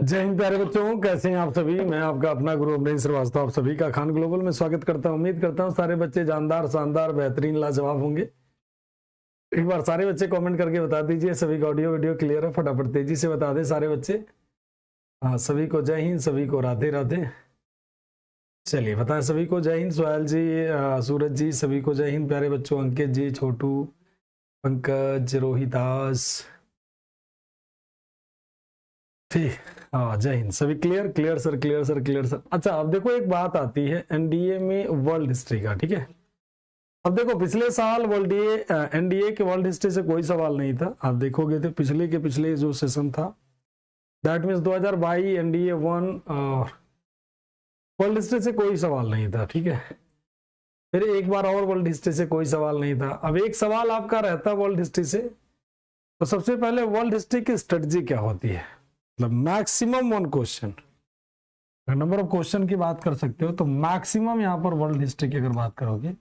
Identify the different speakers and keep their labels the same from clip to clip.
Speaker 1: जय हिंद प्यारे बच्चों, कैसे हैं आप सभी। मैं आपका अपना गुरु अमरीश श्रीवास्तव आप सभी का खान ग्लोबल में स्वागत करता हूं। उम्मीद करता हूं सारे बच्चे जानदार, शानदार, बेहतरीन, लाजवाब होंगे। एक बार सारे बच्चे कमेंट करके बता दीजिए सभी का ऑडियो वीडियो क्लियर है। फटाफट तेजी से बता दें सारे बच्चे। हाँ, सभी को जय हिंद, सभी को राधे राधे। चलिए बताएं सभी को जय हिंद। सोहेल जी, सूरज जी, सभी को जय हिंद प्यारे बच्चों। अंकित जी, छोटू, पंकज, रोहिदास, ठीक। हाँ, जय हिंद सभी। Clear clear sir, clear sir, clear sir. अच्छा, अब देखो एक बात आती है एनडीए में वर्ल्ड हिस्ट्री का, ठीक है। अब देखो पिछले साल एनडीए के वर्ल्ड हिस्ट्री से कोई सवाल नहीं था। आप देखोगे तो पिछले जो सेशन था, दैट मीन्स 2022 एनडीए 1 और वर्ल्ड हिस्ट्री से कोई सवाल नहीं था, ठीक है। फिर एक बार और वर्ल्ड हिस्ट्री से कोई सवाल नहीं था। अब एक सवाल आपका रहता वर्ल्ड हिस्ट्री से, तो सबसे पहले वर्ल्ड हिस्ट्री की स्ट्रेटजी क्या होती है, मतलब maximum 1 question. Number of question की बात कर सकते हो तो मैक्सिमम यहां पर वर्ल्ड हिस्ट्री की अगर बात करोगे,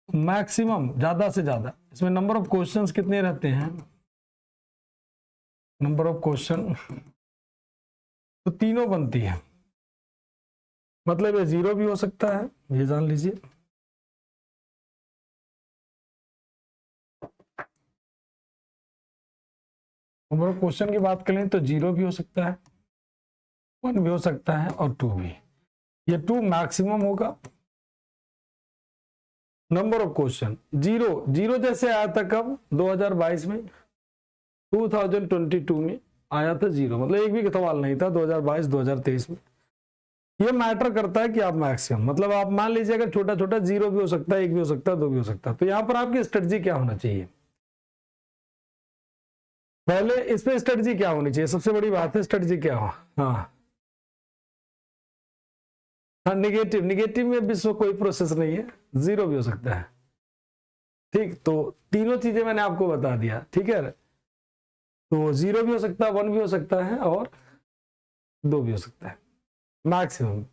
Speaker 1: मैक्सिमम ज्यादा से ज्यादा इसमें नंबर ऑफ क्वेश्चंस कितने रहते हैं, नंबर ऑफ क्वेश्चन तो तीनों बनती है। मतलब ये 0 भी हो सकता है, ये जान लीजिए। नंबर ऑफ क्वेश्चन की बात करें तो 0 भी हो सकता है, 1 भी हो सकता है और 2 भी। ये 2 मैक्सिमम होगा। नंबर ऑफ क्वेश्चन 0 जैसे आया था कब, 2022 में, 2022 में आया था 0, मतलब एक भी सवाल नहीं था 2022-2023 में। ये मैटर करता है कि आप मैक्सिमम, मतलब आप मान लीजिए अगर छोटा छोटा 0 भी हो सकता है, 1 भी हो सकता है, 2 भी हो सकता है, तो यहां पर आपकी स्ट्रेटजी क्या होना चाहिए। पहले इस पे स्ट्रेटजी क्या होनी चाहिए, सबसे बड़ी बात है स्ट्रेटजी क्या हो। हाँ, निगेटिव में विश्व कोई प्रोसेस नहीं है, 0 भी हो सकता है, ठीक। तो तीनों चीजें मैंने आपको बता दिया, ठीक है। तो 0 भी हो सकता है, 1 भी हो सकता है और 2 भी हो सकता है मैक्सिमम।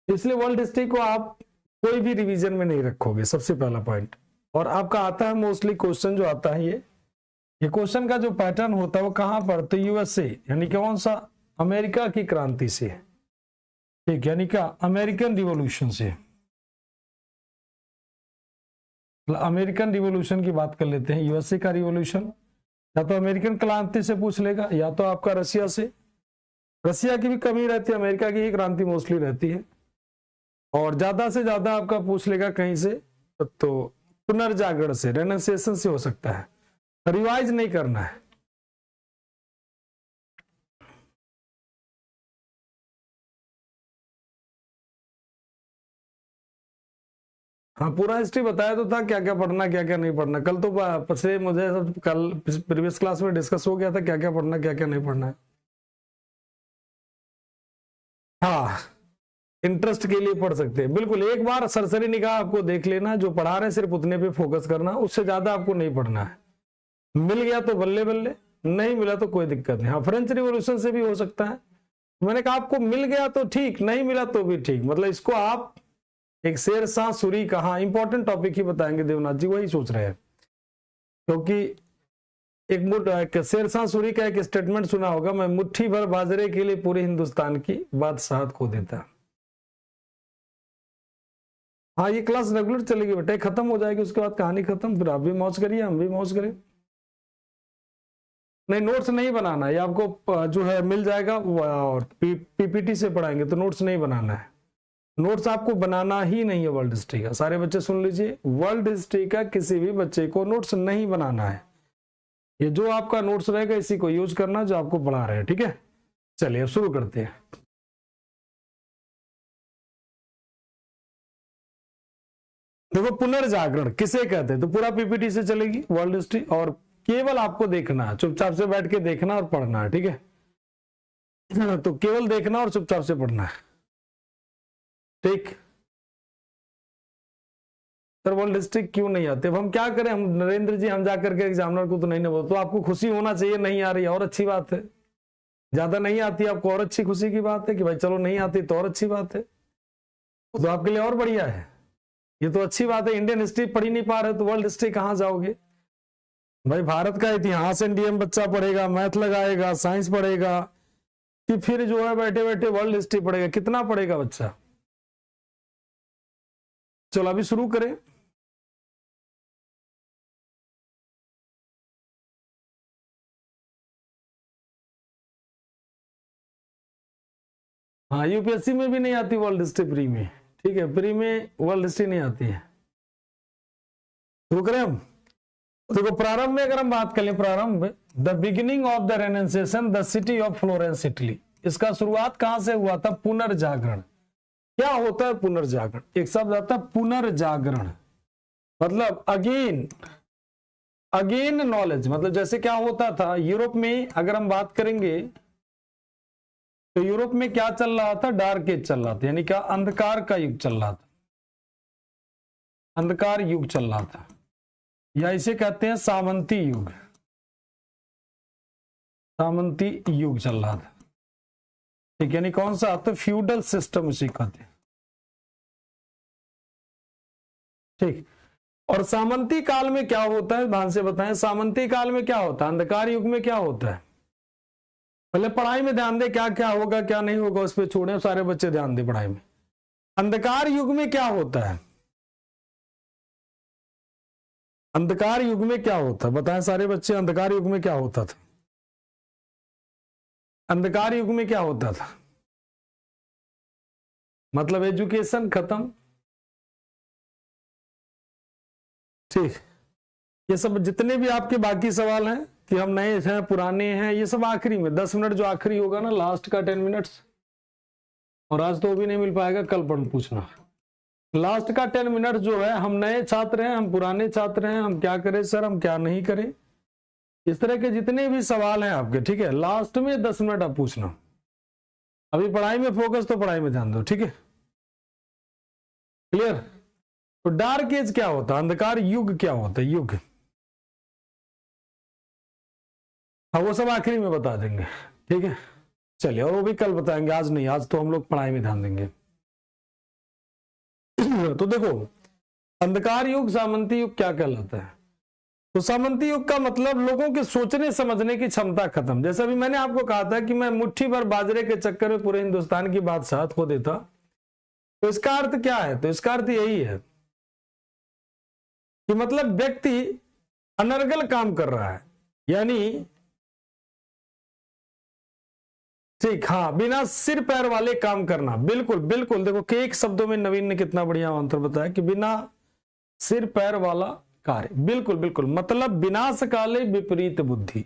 Speaker 1: इसलिए वर्ल्ड हिस्ट्री को आप कोई भी रिवीजन में नहीं रखोगे, सबसे पहला पॉइंट। और आपका आता है मोस्टली क्वेश्चन जो आता है, ये क्वेश्चन का जो पैटर्न होता है वो कहां पर, तो यूएसए यानी कि कौन सा, अमेरिका की क्रांति से, ठीक, यानी क्या अमेरिकन रिवॉल्यूशन से। अमेरिकन रिवॉल्यूशन की बात कर लेते हैं। यूएसए का रिवॉल्यूशन या तो अमेरिकन क्रांति से पूछ लेगा, या तो आपका रसिया से। रसिया की भी कमी रहती है, अमेरिका की ही क्रांति मोस्टली रहती है। और ज्यादा से ज्यादा आपका पूछ लेगा कहीं से, तो पुनर्जागरण से, रेनेसेंस से हो सकता है, रिवाइज नहीं करना है। हाँ, पूरा हिस्ट्री बताया तो था, क्या क्या पढ़ना क्या क्या नहीं पढ़ना। कल तो पिछले मुझे कल प्रीवियस क्लास में डिस्कस हो गया था क्या क्या पढ़ना क्या क्या नहीं पढ़ना है। हाँ, इंटरेस्ट के लिए पढ़ सकते हैं, बिल्कुल। एक बार सरसरी निगाह आपको देख लेना, जो पढ़ा रहे हैं सिर्फ उतने पे फोकस करना, उससे ज्यादा आपको नहीं पढ़ना है। मिल गया तो बल्ले बल्ले, नहीं मिला तो कोई दिक्कत नहीं। हाँ, फ्रेंच रिवॉल्यूशन से भी हो सकता है। मैंने कहा आपको मिल गया तो ठीक, नहीं मिला तो भी ठीक, मतलब इसको आप एक शेरशाह सूरी कहा, इंपॉर्टेंट टॉपिक ही बताएंगे देवनाथ जी, वही सोच रहे हैं। क्योंकि एक शेरशाह सूरी का एक स्टेटमेंट सुना होगा, मैं मुट्ठी भर बाजरे के लिए पूरे हिंदुस्तान की बादशाहत खो देता। हाँ, ये क्लास रेगुलर चलेगी बेटा, खत्म हो जाएगी उसके बाद कहानी खत्म, फिर आप भी मौज करिए, हम भी मौज करें। नहीं, नोट्स नहीं बनाना है, ये आपको जो है मिल जाएगा, और पीपीटी से पढ़ाएंगे तो नोट्स नहीं बनाना है। नोट्स आपको बनाना ही नहीं है वर्ल्ड हिस्ट्री का। सारे बच्चे सुन लीजिए, वर्ल्ड हिस्ट्री का किसी भी बच्चे को नोट्स नहीं बनाना है। ये जो आपका नोट्स रहेगा इसी को यूज करना जो आपको पढ़ा रहे हैं, ठीक है। चलिए अब शुरू करते हैं। देखो, पुनर्जागरण किसे कहते हैं, तो पूरा पीपीटी से चलेगी वर्ल्ड हिस्ट्री, और केवल आपको देखना है, चुपचाप से बैठ के देखना और पढ़ना है, ठीक है। तो केवल देखना और चुपचाप से पढ़ना है, ठीक। सर वर्ल्ड हिस्ट्री क्यों नहीं आते, अब हम क्या करें, हम नरेंद्र जी हम जाकर के एग्जामिनर को तो नहीं ना बोलते। तो आपको खुशी होना चाहिए, नहीं आ रही और अच्छी बात है। ज्यादा नहीं आती आपको और अच्छी खुशी की बात है कि भाई चलो नहीं आती तो और अच्छी बात है, तो आपके लिए और बढ़िया है। ये तो अच्छी बात है। इंडियन हिस्ट्री पढ़ ही नहीं पा रहे तो वर्ल्ड हिस्ट्री कहां जाओगे भाई। भारत का इतिहास एनडीएम बच्चा पढ़ेगा, मैथ लगाएगा, साइंस पढ़ेगा, कि फिर जो है बैठे बैठे वर्ल्ड हिस्ट्री पढ़ेगा? कितना पढ़ेगा बच्चा? चलो अभी शुरू करें। हाँ, यूपीएससी में भी नहीं आती वर्ल्ड हिस्ट्री प्री में, ठीक है, प्री में वर्ल्ड हिस्ट्री नहीं आती है। शुरू करें हम। देखो प्रारंभ में अगर हम बात करें, प्रारंभ, the beginning of the renaissance, the city of Florence, Italy. इसका शुरुआत कहां से हुआ था? पुनर्जागरण। क्या होता है पुनर्जागरण? एक शब्द आता है पुनर्जागरण, मतलब अगेन, अगेन नॉलेज। मतलब जैसे क्या होता था यूरोप में, अगर हम बात करेंगे तो यूरोप में क्या चल रहा था? डार्क एज चल रहा था, यानी क्या? अंधकार का युग चल रहा था, अंधकार युग चल रहा था, या इसे कहते हैं सामंती युग, सामंती युग चल रहा था, ठीक, यानी कौन सा? तो फ्यूडल सिस्टम उसे कहते हैं, ठीक। और सामंती काल में क्या होता है? ध्यान से बताएं, सामंती काल में क्या होता है? अंधकार युग में क्या होता है? पहले पढ़ाई में ध्यान दे, क्या क्या होगा क्या नहीं होगा उस पर छोड़े, सारे बच्चे ध्यान दे पढ़ाई में। अंधकार युग में क्या होता है? अंधकार युग में क्या होता है? बताएं सारे बच्चे, अंधकार युग में क्या होता था? अंधकार युग में क्या होता था? मतलब एजुकेशन खत्म, ठीक। ये सब जितने भी आपके बाकी सवाल हैं कि हम नए हैं पुराने हैं, ये सब आखिरी में 10 मिनट जो आखिरी होगा ना, लास्ट का 10 मिनट्स, और आज तो भी नहीं मिल पाएगा, कल पढ़ पूछना। लास्ट का 10 मिनट जो है, हम नए छात्र हैं, हम पुराने छात्र हैं, हम क्या करें सर, हम क्या नहीं करें, इस तरह के जितने भी सवाल हैं आपके, ठीक है, लास्ट में 10 मिनट आप पूछना। अभी पढ़ाई में फोकस, तो पढ़ाई में ध्यान दो, ठीक है, क्लियर। तो डार्क एज क्या होता है? अंधकार युग क्या होता है? युग, हाँ वो सब आखिरी में बता देंगे, ठीक है। चलिए, और वो भी कल बताएंगे, आज नहीं, आज तो हम लोग पढ़ाई में ध्यान देंगे। तो देखो, अंधकार युग, सामंती युग क्या कहलाता है? तो सामंती युग का मतलब लोगों के सोचने समझने की क्षमता खत्म। जैसे अभी मैंने आपको कहा था कि मैं मुट्ठी भर बाजरे के चक्कर में पूरे हिंदुस्तान की बादशाह खो देता, तो इसका अर्थ क्या है? तो इसका अर्थ यही है कि मतलब व्यक्ति अनर्गल काम कर रहा है, यानी ठीक, हाँ, बिना सिर पैर वाले काम करना, बिल्कुल बिल्कुल। देखो कि एक शब्दों में नवीन ने कितना बढ़िया आंसर बताया कि बिना सिर पैर वाला कार्य, बिल्कुल बिल्कुल, मतलब विनाश काले विपरीत बुद्धि।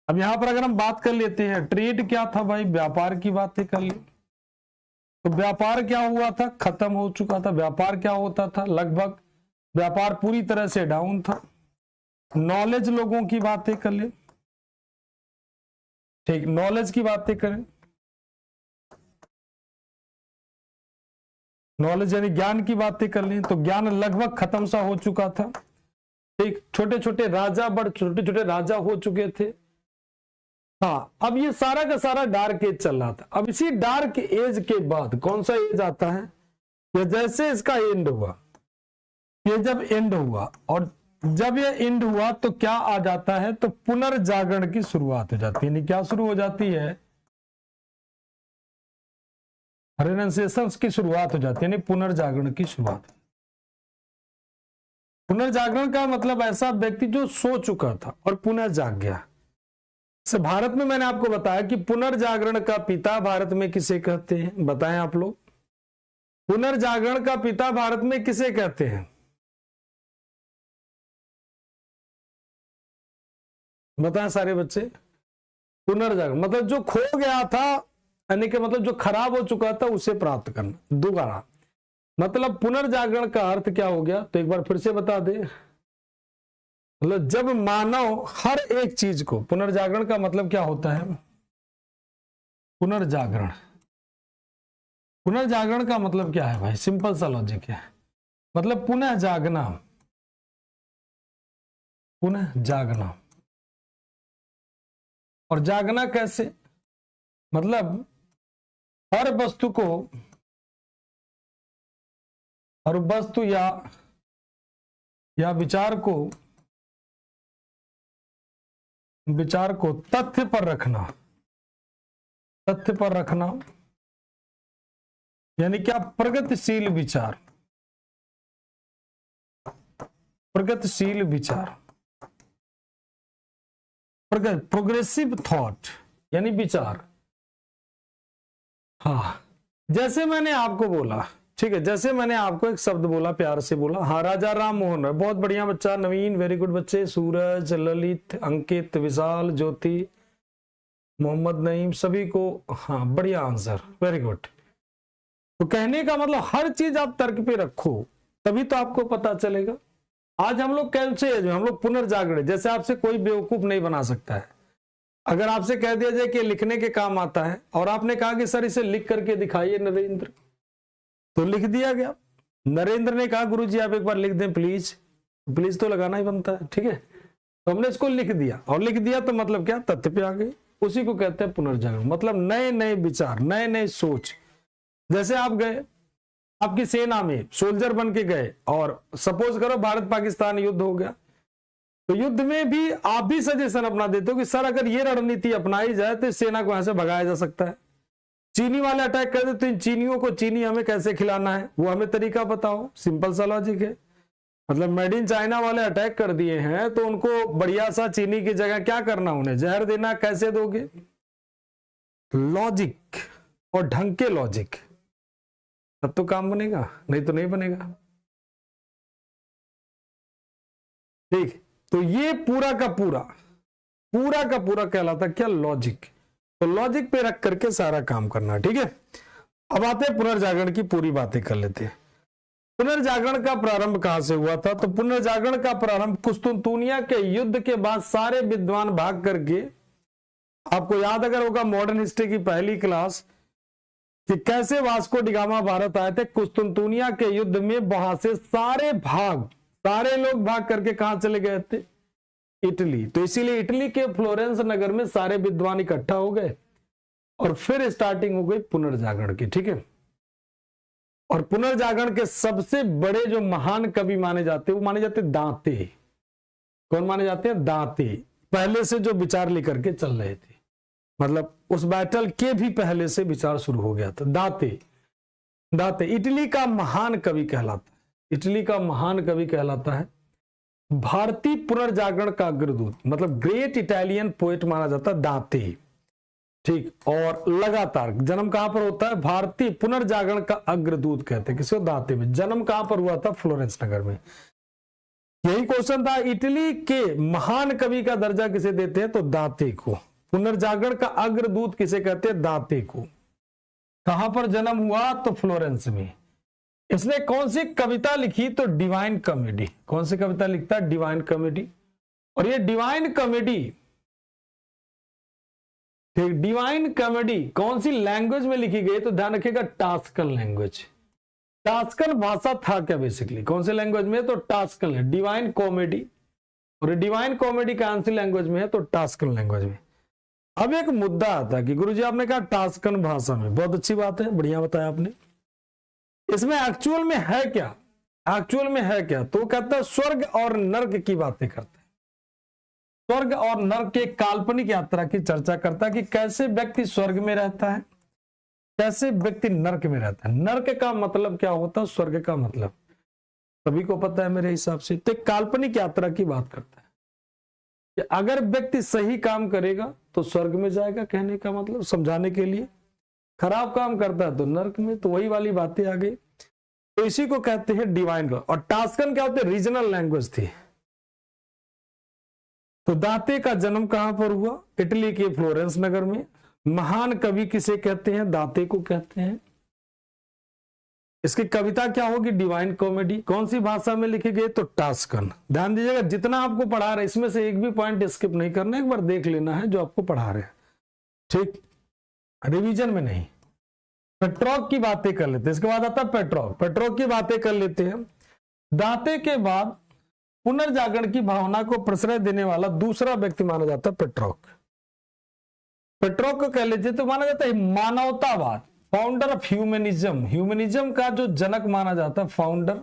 Speaker 1: अब यहां पर अगर हम बात कर लेते हैं, ट्रेड क्या था भाई? व्यापार की बातें कर ले, तो व्यापार क्या हुआ था? खत्म हो चुका था। व्यापार क्या होता था? लगभग व्यापार पूरी तरह से डाउन था। नॉलेज लोगों की बातें कर ले, ठीक, नॉलेज की बातें करें, नॉलेज यानी ज्ञान की बातें कर लें, तो ज्ञान लगभग खत्म सा हो चुका था, ठीक। छोटे छोटे राजा, बड़ छोटे छोटे राजा हो चुके थे। हाँ, अब ये सारा का सारा डार्क एज चल रहा था। अब इसी डार्क एज के बाद कौन सा एज आता है? ये जैसे इसका एंड हुआ, ये जब एंड हुआ, और जब ये एंड हुआ तो क्या आ जाता है? तो पुनर्जागरण की शुरुआत हो जाती है। यानी क्या शुरू हो जाती है? रेनेसेंस की शुरुआत हो जाती है, यानी पुनर्जागरण की शुरुआत। पुनर्जागरण का मतलब ऐसा व्यक्ति जो सो चुका था और पुनः जाग गया। से भारत में मैंने आपको बताया कि पुनर्जागरण का पिता भारत में किसे कहते हैं? बताएं आप लोग, पुनर्जागरण का पिता भारत में किसे कहते हैं? बताएं सारे बच्चे। पुनर्जागरण मतलब जो खो गया था, यानी कि मतलब जो खराब हो चुका था उसे प्राप्त करना, दोबारा। मतलब पुनर्जागरण का अर्थ क्या हो गया? तो एक बार फिर से बता दे। मतलब जब मानव हर एक चीज को, पुनर्जागरण का मतलब क्या होता है? पुनर्जागरण, पुनर्जागरण का मतलब क्या है भाई? सिंपल सा लॉजिक है, मतलब पुनः जागना, पुनः जागना। और जागना कैसे? मतलब हर वस्तु को, हर वस्तु या विचार को तथ्य पर रखना, तथ्य पर रखना, यानी क्या, प्रगतिशील विचार, प्रगतिशील विचार, प्रोग्रेसिव थॉट यानी विचार। हाँ, जैसे मैंने आपको बोला, ठीक है, जैसे मैंने आपको एक शब्द बोला, प्यार से बोला, हाँ, राजा राम मोहन राय, बहुत बढ़िया बच्चा, नवीन, वेरी गुड बच्चे, सूरज, ललित, अंकित, विशाल, ज्योति, मोहम्मद नईम, सभी को हाँ बढ़िया आंसर, वेरी गुड। तो कहने का मतलब हर चीज आप तर्क पे रखो, तभी तो आपको पता चलेगा। आज हम लोग कैसे एज में, हम लोग पुनर्जागरण, जैसे आपसे कोई बेवकूफ नहीं बना सकता है। अगर आपसे कह दिया जाए कि लिखने के काम आता है और आपने कहा कि सर इसे लिख करके दिखाइए नरेंद्र, तो लिख दिया गया। नरेंद्र ने कहा गुरुजी आप एक बार लिख दें प्लीज, प्लीज तो लगाना ही बनता है, ठीक है, तो हमने इसको लिख दिया, और लिख दिया तो मतलब क्या, तथ्य पे आ गई। उसी को कहते हैं पुनर्जागरण, मतलब नए नए विचार, नए नए सोच। जैसे आप गए, आपकी सेना में सोल्जर बन के गए, और सपोज करो भारत पाकिस्तान युद्ध हो गया, तो युद्ध में भी आप भी सजेशन अपना देते हो कि सर अगर ये रणनीति अपनाई जाए तो इस सेना को यहां से भगाया जा सकता है। चीनी वाले अटैक कर दे तो इन चीनियों को चीनी हमें कैसे खिलाना है वो हमें तरीका बताओ, सिंपल सा लॉजिक है। मतलब मेड इन चाइना वाले अटैक कर दिए हैं तो उनको बढ़िया सा चीनी की जगह क्या करना, उन्हें जहर देना, कैसे दोगे? लॉजिक और ढंग के लॉजिक, तब तो काम बनेगा, नहीं तो नहीं बनेगा। ठीक, तो ये पूरा का पूरा कहलाता क्या, लॉजिक। तो लॉजिक पे रख करके सारा काम करना, ठीक है। अब आते हैं पुनर्जागरण की पूरी बातें कर लेते हैं। पुनर्जागरण का प्रारंभ कहां से हुआ था? तो पुनर्जागरण का प्रारंभ कुस्तुनतुनिया के युद्ध के बाद सारे विद्वान भाग करके, आपको याद अगर होगा मॉडर्न हिस्ट्री की पहली क्लास, कि कैसे वास्को डिगामा भारत आए थे, कुस्तुनतुनिया के युद्ध में वहां से सारे लोग भाग करके कहां चले गए थे, इटली। तो इसीलिए इटली के फ्लोरेंस नगर में सारे विद्वान इकट्ठा हो गए और फिर स्टार्टिंग हो गई पुनर्जागरण की, ठीक है। और पुनर्जागरण के सबसे बड़े जो महान कवि माने जाते हैं वो माने जाते दांते। कौन माने जाते हैं? दांते। पहले से जो विचार लेकर के चल रहे थे, मतलब उस बैटल के भी पहले से विचार शुरू हो गया था। दांते इटली का महान कवि कहलाता है, इटली का महान कवि कहलाता है। भारतीय पुनर्जागरण का अग्रदूत, मतलब ग्रेट इटालियन पोएट माना जाता है दांते, ठीक। और लगातार जन्म कहां पर होता है? भारतीय पुनर्जागरण का अग्रदूत कहते हैं किसको? दांते में। जन्म कहां पर हुआ था? फ्लोरेंस नगर में। यही क्वेश्चन था, इटली के महान कवि का दर्जा किसे देते हैं? तो दांते को। पुनर्जागरण का अग्रदूत किसे कहते हैं? दांते को। कहां पर जन्म हुआ? तो फ्लोरेंस में। इसने कौन सी कविता लिखी? तो डिवाइन कॉमेडी। कौन सी कविता लिखता है? Divine comedy. और ये डिवाइन कॉमेडी, डिवाइन कॉमेडी कौन सी लैंग्वेज में लिखी गई? तो ध्यान रखिएगा, टास्कन लैंग्वेज। टास्कन भाषा था क्या बेसिकली? कौन सी लैंग्वेज में है? तो टास्कन है, डिवाइन कॉमेडी। और डिवाइन कॉमेडी कौन सी लैंग्वेज में है? तो टास्कन लैंग्वेज में। अब एक मुद्दा आता है कि गुरुजी आपने कहा टास्कन भाषा में, बहुत अच्छी बात है, बढ़िया बताया आपने। इसमें एक्चुअल में है क्या? एक्चुअल में है क्या? तो कहता है स्वर्ग और नर्क की बातें करता है। स्वर्ग और नर्क के काल्पनिक यात्रा की चर्चा करता है कि कैसे व्यक्ति स्वर्ग में रहता है, कैसे व्यक्ति नर्क में रहता है। नर्क का मतलब क्या होता है, स्वर्ग का मतलब सभी को पता है मेरे हिसाब से। तो काल्पनिक यात्रा की बात करता है कि अगर व्यक्ति सही काम करेगा तो स्वर्ग में जाएगा, कहने का मतलब समझाने के लिए। खराब काम करता है तो नर्क में। तो वही वाली बातें आ गई। तो इसी को कहते हैं डिवाइन। और टास्कन क्या होते? रीजनल लैंग्वेज थी। तो दांते का जन्म कहां पर हुआ? इटली के फ्लोरेंस नगर में। महान कवि किसे कहते हैं? दांते को कहते हैं। इसकी कविता क्या होगी? Divine comedy. कौन सी भाषा में लिखी गई? तो टास्कन। ध्यान दीजिएगा, जितना आपको पढ़ा रहे इसमें से एक भी पॉइंट स्किप नहीं करना, एक बार देख लेना है जो आपको पढ़ा रहे हैं, ठीक, रिवीजन में नहीं। पेट्रॉक की बातें कर लेते हैं, इसके बाद आता है पेट्रॉक की बातें कर लेते हैं। दांते के बाद पुनर्जागरण की भावना को प्रश्रय देने वाला दूसरा व्यक्ति माना जाता है पेट्रॉक। पेट्रॉक को कह लीजिए तो माना जाता है मानवतावाद, फाउंडर ऑफ ह्यूमनिज्म। ह्यूमनिज्म का जो जनक माना जाता है, फाउंडर,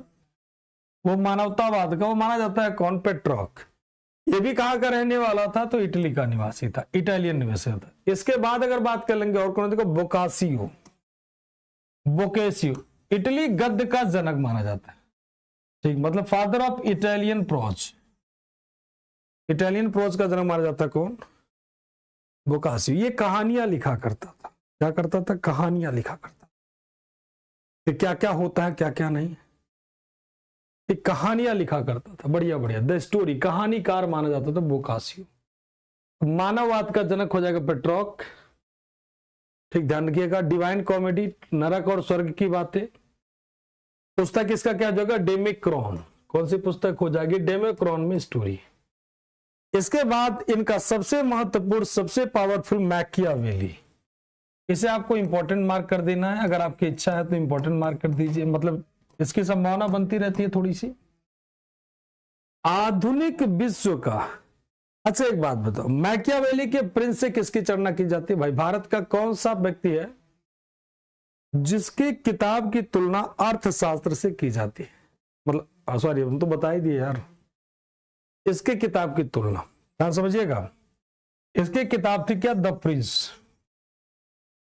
Speaker 1: वो मानवतावाद का वो माना जाता है कौन? पेट्रॉक। ये भी कहाँ का रहने वाला था? तो इटली का निवासी था, इटालियन निवासी था। इसके बाद अगर बात कर लेंगे और कौन, देखो बोकासियो, बोकेसियो इटली गद्य का जनक माना जाता है, ठीक, मतलब father of Italian prose, Italian prose का जनक माना जाता है कौन? बोकासियो। ये कहानियां लिखा करता था, क्या करता था? कहानियां लिखा करता था कि क्या क्या होता है क्या क्या नहीं, एक कहानियां लिखा करता था, बढ़िया बढ़िया, द स्टोरी, कहानीकार माना जाता था बोकासियो। मानववाद का जनक हो जाएगा पेट्रोक, ठीक, ध्यान रखिएगा। डिवाइन कॉमेडी, नरक और स्वर्ग की बातें। पुस्तक इसका क्या होगा? डेमिक्रॉन। कौन सी पुस्तक हो जाएगी? डेमिक्रॉन में स्टोरी। इसके बाद इनका सबसे महत्वपूर्ण, सबसे पावरफुल मैकियावेली, इसे आपको इंपॉर्टेंट मार्क कर देना है, अगर आपकी इच्छा है तो इंपॉर्टेंट मार्क कर दीजिए, मतलब इसकी संभावना बनती रहती है थोड़ी सी। आधुनिक विश्व का, अच्छा एक बात बताओ, मैकियावेली के प्रिंस से किसकी चर्चा की जाती है? भाई भारत का कौन सा व्यक्ति है जिसकी किताब की तुलना अर्थशास्त्र से की जाती है? मतलब सॉरी, हम तो बता ही दिए यार, इसके किताब की तुलना, ध्यान समझिएगा। इसकी किताब थी क्या? The Prince,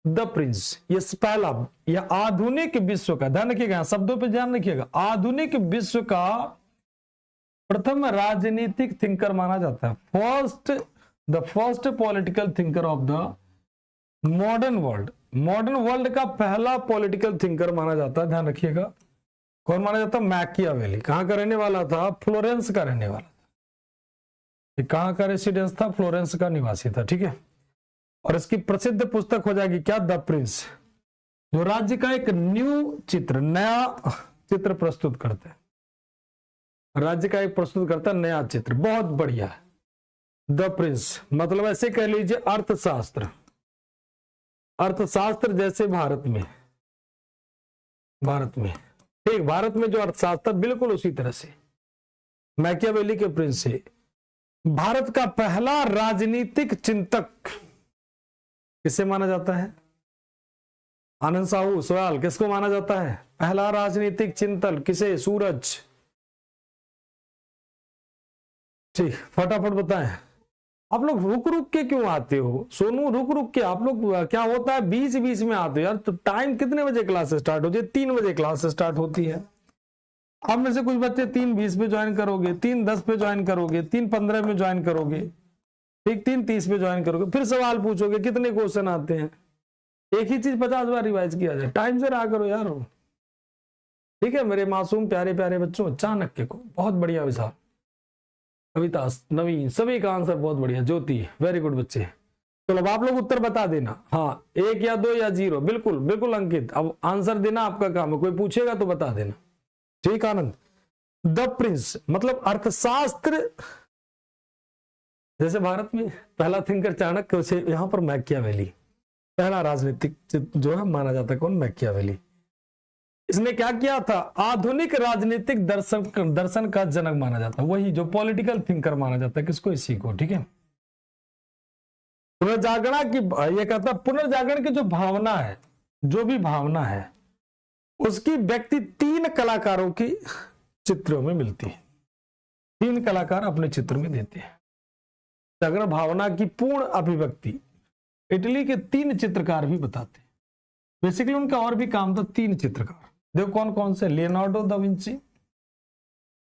Speaker 1: the Prince. ये पहला, यह आधुनिक विश्व का, ध्यान रखिएगा शब्दों पे ध्यान रखिएगा, आधुनिक विश्व का प्रथम राजनीतिक थिंकर माना जाता है, the first political thinker of the modern world. Modern world का पहला पॉलिटिकल थिंकर माना जाता है, ध्यान रखिएगा। कौन माना जाता है? मैकियावेली। कहां का रहने वाला था? फ्लोरेंस का रहने वाला था। कहां का रेसिडेंस था? फ्लोरेंस का निवासी था, ठीक है। और इसकी प्रसिद्ध पुस्तक हो जाएगी क्या? द प्रिंस, जो राज्य का एक न्यू चित्र, नया चित्र प्रस्तुत करते हैं, राज्य का एक प्रस्तुत करता है नया चित्र, बहुत बढ़िया। द प्रिंस मतलब ऐसे कह लीजिए अर्थशास्त्र, अर्थशास्त्र जैसे भारत में, ठीक, भारत में जो अर्थशास्त्र बिल्कुल उसी तरह से मैकियावेली के प्रिंस से। भारत का पहला राजनीतिक चिंतक किसे माना जाता है? आनंद साहू, सवाल किसको माना जाता है पहला राजनीतिक चिंतन? किसे? सूरज, ठीक, फटाफट बताएं। आप लोग रुक रुक के क्यों आते हो? सोनू रुक रुक के, आप लोग क्या होता है बीच बीच में आते हो यार। तो टाइम कितने बजे क्लास स्टार्ट होती है? 3 बजे क्लास स्टार्ट होती है। आप में से कुछ बच्चे 3:20 पे ज्वाइन करोगे, 3:10 पे ज्वाइन करोगे, 3:15 में ज्वाइन करोगे, ठीक, 3:30 पे ज्वाइन करोगे, फिर सवाल पूछोगे कितने क्वेश्चन आते हैं। एक ही चीज 50 बार रिवाइज किया जाए, टाइम से रहा करो यार, ठीक है मेरे मासूम प्यारे प्यारे बच्चों। चाणक्य को बहुत बढ़िया विचार, कविता, नवीन, सभी का आंसर बहुत बढ़िया। ज्योति, वेरी गुड बच्चे। चलो अब आप लोग उत्तर बता देना, हाँ 1 या 2 या 0, बिल्कुल बिल्कुल अंकित, अब आंसर देना आपका काम है, कोई पूछेगा तो बता देना, ठीक आनंद। द प्रिंस मतलब अर्थशास्त्र, जैसे भारत में पहला थिंकर चाणक्य, उसे यहां पर मैकियावेली पहला राजनीतिक जो है माना जाता है। कौन? मैकियावेली। इसने क्या किया था? आधुनिक राजनीतिक दर्शन का जनक माना जाता है, वही जो पॉलिटिकल थिंकर माना जाता है। किसको? इसी को, ठीक है। पुनर्जागरण की, ये कहता है पुनर्जागरण की जो भावना है, जो भी भावना है उसकी व्यक्ति 3 कलाकारों की चित्रों में मिलती है। 3 कलाकार अपने चित्र में देते हैं। जागरण भावना की पूर्ण अभिव्यक्ति इटली के 3 चित्रकार भी बताते हैं। बेसिकली उनका और भी काम था, 3 चित्रकार। देखो कौन कौन से? Leonardo da Vinci,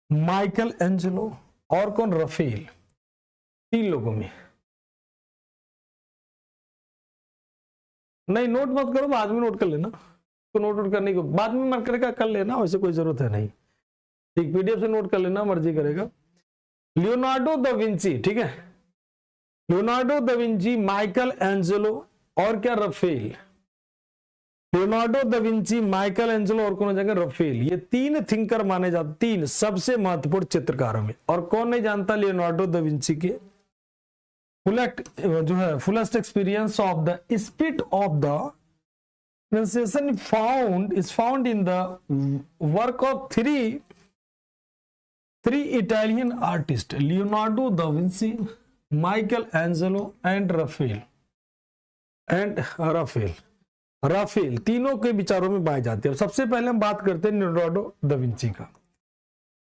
Speaker 1: Michelangelo और कौन? रफेल। 3 लोगों में। नहीं नोट मत करो, बाद में नोट कर लेना, तो नोट करने को बाद में मन करेगा कर लेना, वैसे कोई जरूरत है नहीं, ठीक, पीडीएफ से नोट कर लेना, मर्जी करेगा। लियोनार्डो दा विंची, ठीक है, Leonardo da Vinci, Michelangelo और क्या? Raphael. Leonardo da Vinci, Michelangelo और कौन हो जाएगा? रफेल। ये 3 थिंकर माने जाते, 3 सबसे महत्वपूर्ण चित्रकारों में। और कौन नहीं जानता लियोनार्डो दा विंची के fullest experience of the spirit of the pronunciation is found in the work of three Italian artists, Leonardo da Vinci, Michelangelo and Raphael. Raphael तीनों के विचारों में पाए जाते हैं। सबसे पहले हम बात करते हैं लियोनार्डो दा विंची का।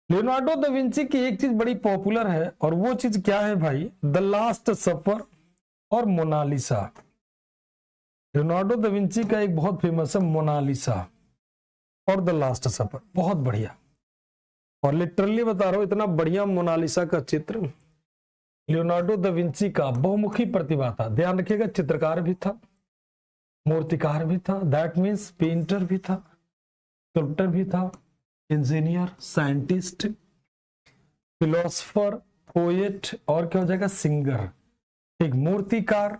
Speaker 1: लियोनार्डो दा विंची की एक चीज बड़ी पॉपुलर है, और वो चीज क्या है भाई? द लास्ट सफर और मोनालिसा। लियोनार्डो दा विंची का एक बहुत फेमस है मोनालिसा और द लास्ट सफर, बहुत बढ़िया। और लिटरली बता रहा हूं, इतना बढ़िया मोनालिसा का चित्र। लियोनार्डो दा विंची का बहुमुखी प्रतिभा था, ध्यान रखिएगा, चित्रकार भी था, मूर्तिकार भी था, दैट मीन्स पेंटर भी था, स्कल्प्टर भी था, इंजीनियर, साइंटिस्ट, फिलोसफर, पोएट, और क्या हो जाएगा? सिंगर। एक मूर्तिकार,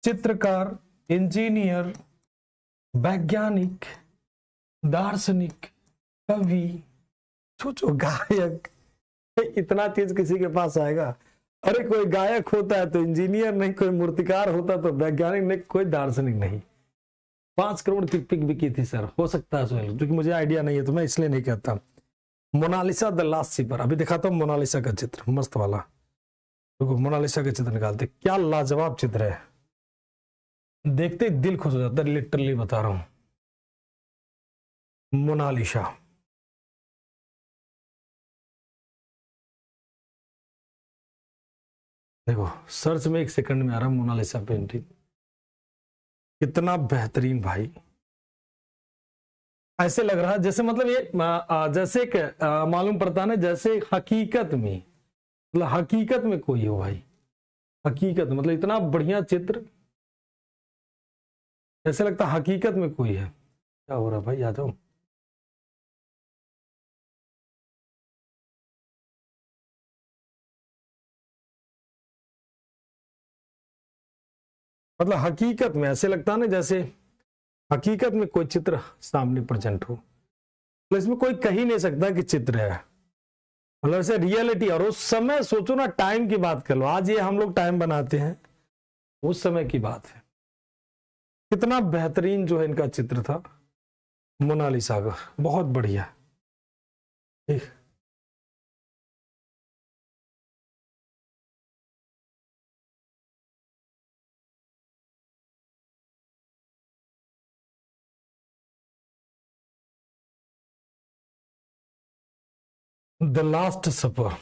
Speaker 1: चित्रकार, इंजीनियर, वैज्ञानिक, दार्शनिक, कवि, सोचो गायक, इतना चीज किसी के पास आएगा? अरे कोई गायक होता है तो इंजीनियर नहीं, कोई मूर्तिकार होता तो वैज्ञानिक नहीं, कोई दार्शनिक नहीं। 5 करोड़ की पिक बिकी थी सर, हो सकता है सोहेल, क्योंकि मुझे आइडिया नहीं है तो मैं इसलिए नहीं कहता। मोनालिसा द लास्ट सफर, अभी दिखाता हूं मोनालिसा का चित्र, मस्त वाला। देखो मोनालिसा का चित्र निकालते, क्या लाजवाब चित्र है, देखते दिल खुश हो जाता है, लिटरली बता रहा हूं। मोनालिसा, देखो सर्च में 1 सेकंड में आ रहा मोनालिसा पेंटिंग, कितना बेहतरीन भाई। ऐसे लग रहा है जैसे, मतलब ये जैसे मालूम पड़ता है ना, जैसे हकीकत में, मतलब हकीकत में कोई हो भाई, हकीकत मतलब इतना बढ़िया चित्र, ऐसे लगता है हकीकत में कोई है। क्या हो रहा भाई, आ जाओ। मतलब हकीकत में ऐसे लगता है ना, जैसे हकीकत में कोई चित्र सामने प्रेजेंट हो, तो इसमें कोई कह ही नहीं सकता कि चित्र है, मतलब ऐसे रियलिटी। और उस समय सोचो ना, टाइम की बात कर लो, आज ये हम लोग टाइम बनाते हैं, उस समय की बात है। कितना बेहतरीन जो है इनका चित्र था मोनालिसा का, बहुत बढ़िया। द लास्ट सपर,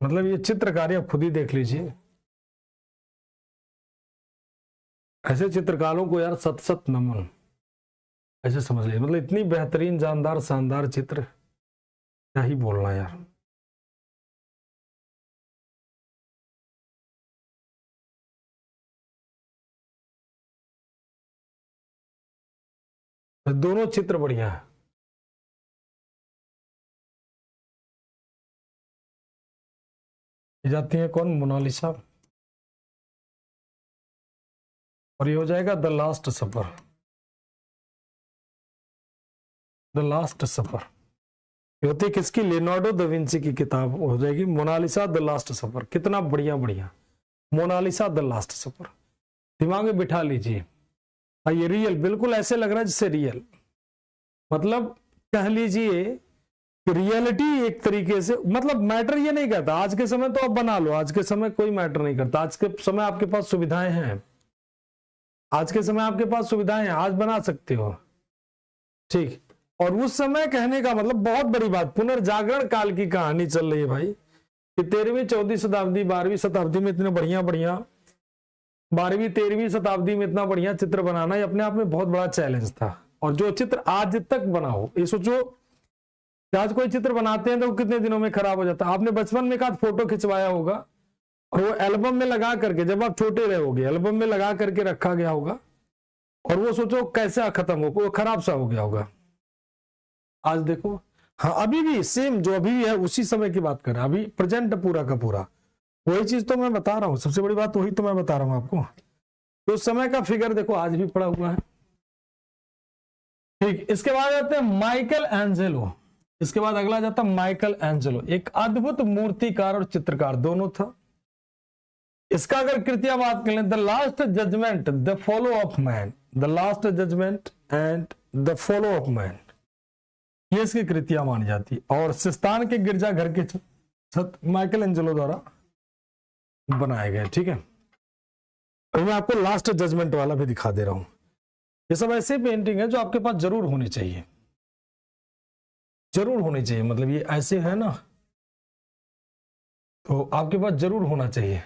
Speaker 1: मतलब ये चित्रकारी आप खुद ही देख लीजिए। ऐसे चित्रकारों को यार सत सत नमन, ऐसे समझ लीजिए, मतलब इतनी बेहतरीन, जानदार, शानदार चित्र, क्या ही बोलना यार। दोनों चित्र बढ़िया है। जाती है कौन? मोनालिसा। और ये हो जाएगा द लास्ट सफर, द लास्ट सफर। ये होती है किसकी? लियोनार्डो दा विंची की किताब हो जाएगी मोनालिसा द लास्ट सफर। कितना बढ़िया बढ़िया, मोनालिसा द लास्ट सफर, दिमाग में बिठा लीजिए। ये रियल, बिल्कुल ऐसे लग रहा है जैसे रियल, मतलब कह लीजिए रियलिटी एक तरीके से। मतलब मैटर ये नहीं करता, आज के समय तो आप बना लो, आज के समय कोई मैटर नहीं करता, आज के समय आपके पास सुविधाएं हैं, आज के समय आपके पास सुविधाएं हैं, आज बना सकते हो, ठीक। और उस समय कहने का मतलब बहुत बड़ी बात, पुनर्जागरण काल की कहानी चल रही है भाई, कि 13वीं 14वीं शताब्दी 12वीं शताब्दी में इतने बढ़िया बढ़िया, 12वीं 13वीं शताब्दी में इतना बढ़िया चित्र बनाना ये अपने आप में बहुत बड़ा चैलेंज था। और जो चित्र आज तक बना हो, ये सोचो आज कोई चित्र बनाते हैं तो कितने दिनों में खराब हो जाता है। आपने बचपन में एक फोटो खिंचवाया होगा और वो एल्बम में लगा करके, जब आप छोटे रहोगे एल्बम में लगा करके रखा गया होगा, और वो सोचो कैसे खत्म हो, वो खराब सा हो गया होगा। आज देखो, हाँ अभी भी सेम जो अभी है उसी समय की बात कर रहे हैं, अभी प्रेजेंट पूरा का पूरा वही चीज तो मैं बता रहा हूं, सबसे बड़ी बात वही तो मैं बता रहा हूं आपको। तो उस समय का फिगर देखो आज भी पड़ा हुआ है, ठीक। इसके बाद आते हैं माइकल एंजेलो, इसके बाद अगला जाता है माइकल एंजेलो, एक अद्भुत मूर्तिकार और चित्रकार दोनों था। इसका अगर कृतियां बात कर लें, the last judgment, the fall of man, the last judgment and the fall of man, ये इसकी कृतियां मानी जाती। और सिस्तान के गिरजाघर के माइकल एंजेलो द्वारा बनाए गए। ठीक है, और मैं आपको लास्ट जजमेंट वाला भी दिखा दे रहा हूं। ये सब ऐसे पेंटिंग है जो आपके पास जरूर होनी चाहिए, जरूर होनी चाहिए, मतलब ये ऐसे है ना, तो आपके पास जरूर होना चाहिए।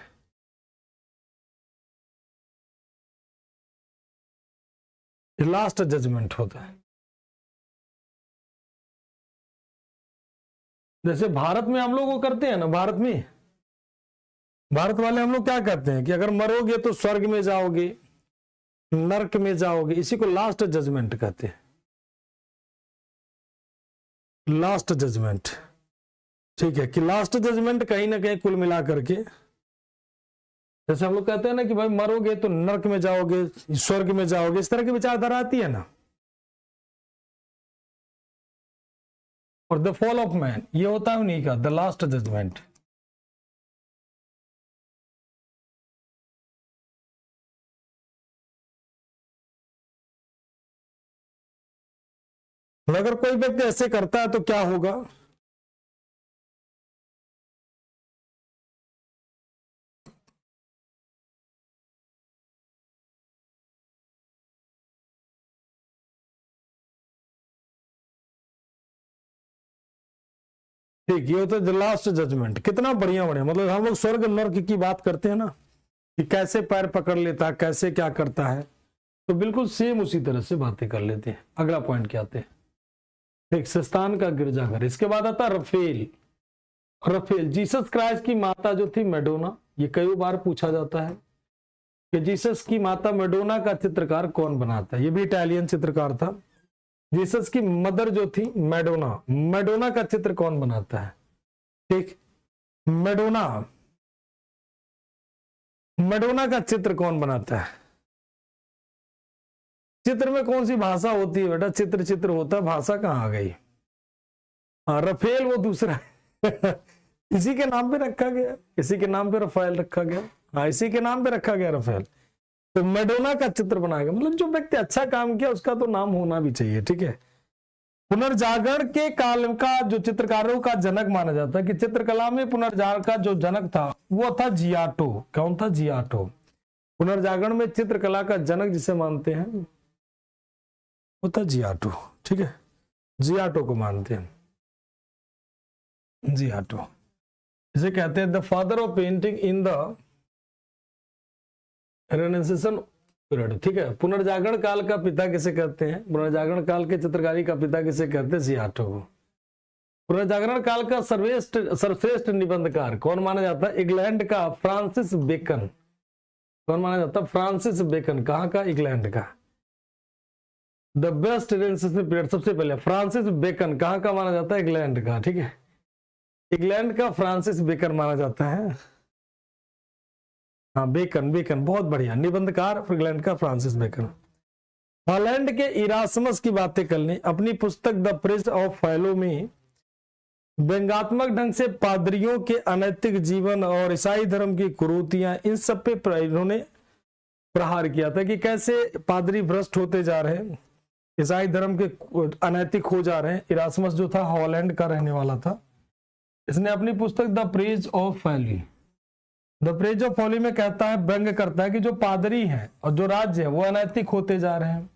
Speaker 1: लास्ट जजमेंट होता है। जैसे भारत में हम लोग वो करते हैं ना, भारत वाले हम लोग क्या कहते हैं कि अगर मरोगे तो स्वर्ग में जाओगे, नरक में जाओगे, इसी को लास्ट जजमेंट कहते हैं, लास्ट जजमेंट। ठीक है, कि लास्ट जजमेंट कहीं ना कहीं कुल मिला करके, जैसे हम लोग कहते हैं ना कि भाई मरोगे तो नरक में जाओगे, स्वर्ग में जाओगे, इस तरह की विचारधारा आती है ना। और द फॉल ऑफ मैन ये होता है उन्हीं का, द लास्ट जजमेंट। अगर कोई व्यक्ति ऐसे करता है तो क्या होगा? ठीक, ये होता है द लास्ट जजमेंट। कितना बढ़िया बढ़िया, मतलब हम लोग स्वर्ग नर्क की बात करते हैं ना, कि कैसे पैर पकड़ लेता है, कैसे क्या करता है, तो बिल्कुल सेम उसी तरह से बातें कर लेते हैं। अगला पॉइंट क्या आते हैं? एक सिस्तान का गिरजाघर। इसके बाद आता रफेल। रफेल जीसस क्राइस्ट की माता जो थी मैडोना, ये कई बार पूछा जाता है कि जीसस की माता मैडोना का चित्रकार कौन बनाता है। ये भी इटालियन चित्रकार था। जीसस की मदर जो थी मैडोना, मैडोना का चित्र कौन बनाता है? ठीक, मैडोना, मैडोना का चित्र कौन बनाता है? चित्र में कौन सी भाषा होती है बेटा? चित्र चित्र होता है, भाषा कहां आ गई? हाँ, रफेल वो दूसरा है इसी के नाम पे रखा गया, इसी के नाम पे रफेल रखा गया। हाँ, इसी के नाम पे रखा गया रफेल। तो मैडोना का चित्र बनाएगा, मतलब जो व्यक्ति अच्छा काम किया उसका तो नाम होना भी चाहिए। ठीक है, पुनर्जागरण के काल का जो चित्रकारों का जनक माना जाता है, कि चित्रकला में पुनर्जागरण का जो जनक था वो था जियाटो। कौन था? जियाटो। पुनर्जागरण में चित्रकला का जनक जिसे मानते हैं वो था जियाटो। ठीक है, जियाटो को मानते हैं, जियाटो। इसे कहते हैं the father of painting in the renaissance period. ठीक है, पुनर्जागरण काल का पिता किसे कहते हैं? पुनर्जागरण काल के चित्रकारी का पिता किसे कहते हैं? जियाटो को। पुनर्जागरण काल का सर्वश्रेष्ठ निबंधकार कौन माना जाता है? इंग्लैंड का फ्रांसिस बेकन। कौन माना जाता है? Francis Bacon. कहां का? इंग्लैंड का। द बेस्ट रेनेसांस पीरियड, सबसे पहले फ्रांसिस बेकन कहां का माना जाता है? इंग्लैंड का। ठीक है, इंग्लैंड का फ्रांसिस बेकन माना जाता है। हाँ, बेकन, बेकन बहुत बढ़िया निबंधकार, इंग्लैंड का फ्रांसिस बेकन। हॉलैंड के इरासमस की बातें कर लें। अपनी पुस्तक द प्रेज ऑफ फैलो में व्यंग्यात्मक ढंग से पादरियों के अनैतिक जीवन और ईसाई धर्म की कुरीतियां, इन सब पे इन्होंने प्रहार किया था कि कैसे पादरी भ्रष्ट होते जा रहे हैं, ईसाई धर्म के अनैतिक हो जा रहे हैं। इरासमस जो था हॉलैंड का रहने वाला था। इसने अपनी पुस्तक द प्रेज ऑफ फैली, द प्रेज ऑफ फॉली में कहता है, व्यंग करता है कि जो पादरी हैं और जो राज्य है वो अनैतिक होते जा रहे हैं,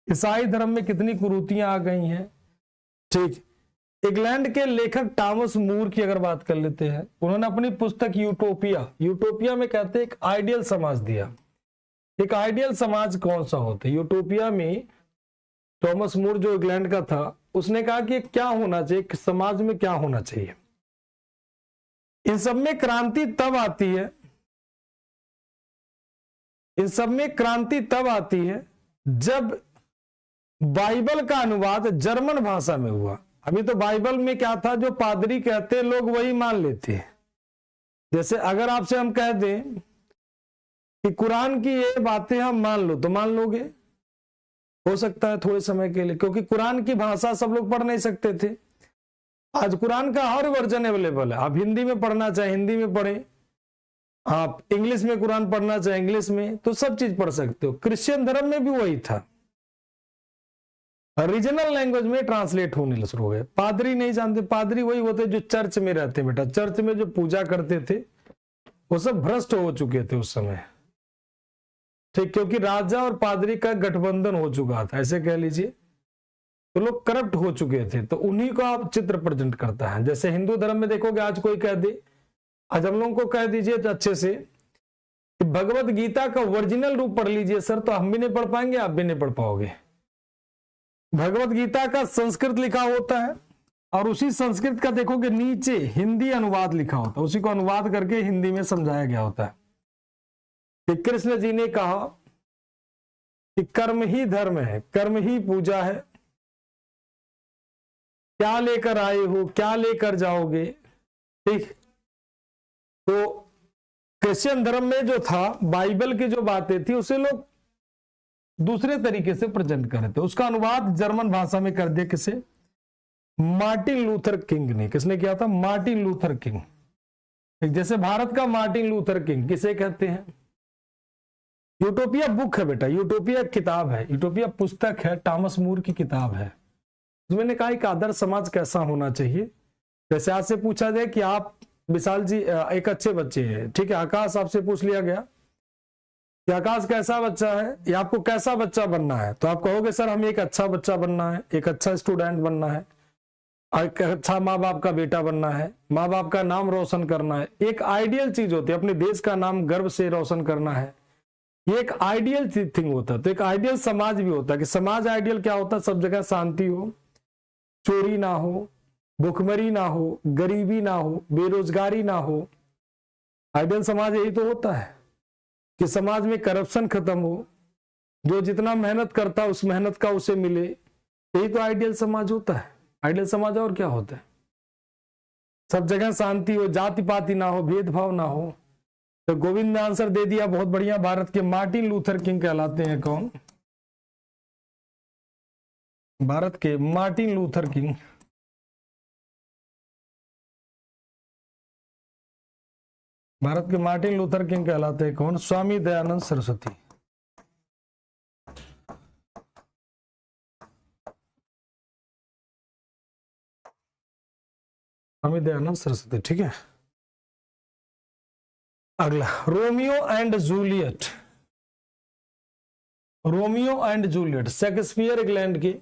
Speaker 1: ईसाई धर्म में कितनी कुरीतियां आ गई हैं। ठीक, इंग्लैंड के लेखक टॉमस मूर की अगर बात कर लेते हैं, उन्होंने अपनी पुस्तक यूटोपिया, यूटोपिया में कहते हैं एक आइडियल समाज दिया। एक आइडियल समाज कौन सा होता है? यूटोपिया में टॉमस मूर जो इंग्लैंड का था, उसने कहा कि क्या होना चाहिए, समाज में क्या होना चाहिए। इन सब में क्रांति तब आती है, इन सब में क्रांति तब आती है जब बाइबल का अनुवाद जर्मन भाषा में हुआ। अभी तो बाइबल में क्या था, जो पादरी कहते लोग वही मान लेते हैं। जैसे अगर आपसे हम कह दें कि कुरान की ये बातें हम मान लो, तो मान लोगे? हो सकता है थोड़े समय के लिए, क्योंकि कुरान की भाषा सब लोग पढ़ नहीं सकते थे। आज कुरान का हर वर्जन अवेलेबल है। आप हिंदी में पढ़ना चाहे हिंदी में पढ़े, आप इंग्लिश में कुरान पढ़ना चाहे इंग्लिश में, तो सब चीज पढ़ सकते हो। क्रिश्चियन धर्म में भी वही था। रीजनल लैंग्वेज में ट्रांसलेट होने शुरू हो गए। पादरी नहीं जानते, पादरी वही होते जो चर्च में रहते बेटा, चर्च में जो पूजा करते थे वो सब भ्रष्ट हो चुके थे उस समय, ठीक, क्योंकि राजा और पादरी का गठबंधन हो चुका था, ऐसे कह लीजिए, तो लोग करप्ट हो चुके थे, तो उन्हीं को आप चित्र प्रेजेंट करता है। जैसे हिंदू धर्म में देखोगे, आज कोई कह दे, आज हम लोगों को कह दीजिए तो अच्छे से कि भगवत गीता का ओरिजिनल रूप पढ़ लीजिए सर, तो हम भी नहीं पढ़ पाएंगे, आप भी नहीं पढ़ पाओगे। भगवत गीता का संस्कृत लिखा होता है और उसी संस्कृत का देखोगे नीचे हिंदी अनुवाद लिखा होता है, उसी को अनुवाद करके हिंदी में समझाया गया होता है कि कृष्ण जी ने कहा कि कर्म ही धर्म है, कर्म ही पूजा है, क्या लेकर आए हो, क्या लेकर जाओगे, ठीक। तो क्रिश्चियन धर्म में जो था, बाइबल की जो बातें थी उसे लोग दूसरे तरीके से प्रेजेंट कर रहे थे। उसका अनुवाद जर्मन भाषा में कर दिया किसे, मार्टिन लूथर किंग ने। किसने किया था, मार्टिन लूथर किंग। जैसे भारत का मार्टिन लूथर किंग किसे कहते हैं, यूटोपिया बुक है बेटा, यूटोपिया किताब है, यूटोपिया पुस्तक है, टॉमस मूर की किताब है। मैंने कहा एक आदर्श समाज कैसा होना चाहिए। जैसे आज से पूछा जाए कि आप विशाल जी एक अच्छे बच्चे हैं, ठीक है, आकाश आपसे पूछ लिया गया कि आकाश कैसा बच्चा है या आपको कैसा बच्चा बनना है, तो आप कहोगे सर हमें एक अच्छा बच्चा बनना है, एक अच्छा स्टूडेंट बनना है, एक अच्छा माँ बाप का बेटा बनना है, माँ बाप का नाम रोशन करना है। एक आइडियल चीज होती है, अपने देश का नाम गर्व से रोशन करना है, ये एक आइडियल थिंग होता है। तो एक आइडियल समाज भी होता है कि समाज आइडियल क्या होता है, सब जगह शांति हो, चोरी ना हो, भुखमरी ना हो, गरीबी ना हो, बेरोजगारी ना हो। आइडियल समाज यही तो होता है कि समाज में करप्शन खत्म हो, जो जितना मेहनत करता है उस मेहनत का उसे मिले, यही तो आइडियल समाज होता है। आइडियल समाज और क्या होता है, सब जगह शांति हो, जाति पाति ना हो, भेदभाव ना हो। तो गोविंद ने आंसर दे दिया, बहुत बढ़िया। भारत के मार्टिन लूथर किंग कहलाते हैं कौन, भारत के मार्टिन लूथर किंग। भारत के मार्टिन लूथर किंग कहलाते हैं कौन, स्वामी दयानंद सरस्वती। स्वामी दयानंद सरस्वती, ठीक है। अगला, Romeo and Juliet. Romeo and Juliet Shakespeare England की,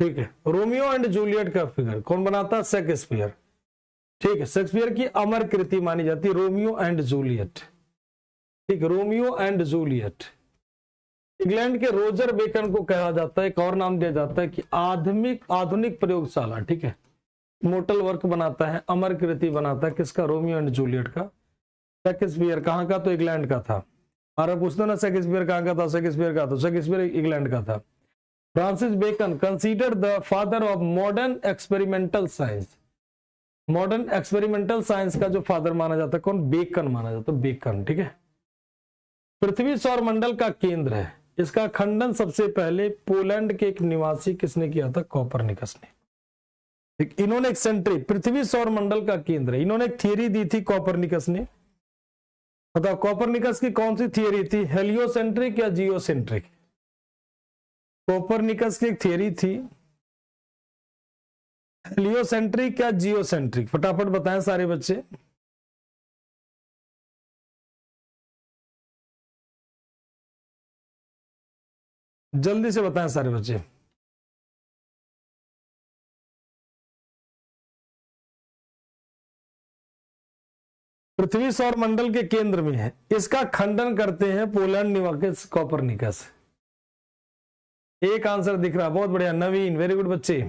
Speaker 1: ठीक है। रोमियो एंड जूलियट का फिगर कौन बनाता है, शेक्सपियर, ठीक है। शेक्सपियर की अमर कृति मानी जाती है रोमियो एंड जूलियट, ठीक है। Romeo and Juliet. इंग्लैंड के रोजर बेकन को कहा जाता है, एक और नाम दिया जाता है कि आधुनिक प्रयोगशाला, ठीक है। मोटल वर्क बनाता है, अमर कृति बनाता है, किसका, रोमियो एंड जूलियट का। शेक्सपियर कहाँ का, तो इंग्लैंड का था। और पूछते ना शेक्सपियर कहाँ का था, शेक्सपियर का, तो शेक्सपियर इंग्लैंड का था। Francis Bacon considered the father of modern experimental science. Modern experimental science का जो फादर माना जाता है कौन, बेकन माना जाता है, बेकन, ठीक है। पृथ्वी सौर मंडल का केंद्र है, इसका खंडन सबसे पहले पोलैंड के एक निवासी किसने किया था, कोपरनिकस ने। इन्होंने एक सेंट्री, पृथ्वी सौर मंडल का केंद्र है, इन्होंने एक थियरी दी थी कोपरनिकस ने। बताओ कोपरनिकस की कौन सी थियरी थी, हेलियोसेंट्रिक या जियोसेंट्रिक। कोपरनिकस की एक थियरी थी हेलियोसेंट्रिक या जियोसेंट्रिक, फटाफट बताएं सारे बच्चे। जल्दी से बताएं सारे बच्चे। पृथ्वी सौर मंडल के केंद्र में है, इसका खंडन करते हैं पोलैंड निवासी कोपरनिकस। एक आंसर दिख रहा, बहुत बढ़िया नवीन, वेरी गुड बच्चे।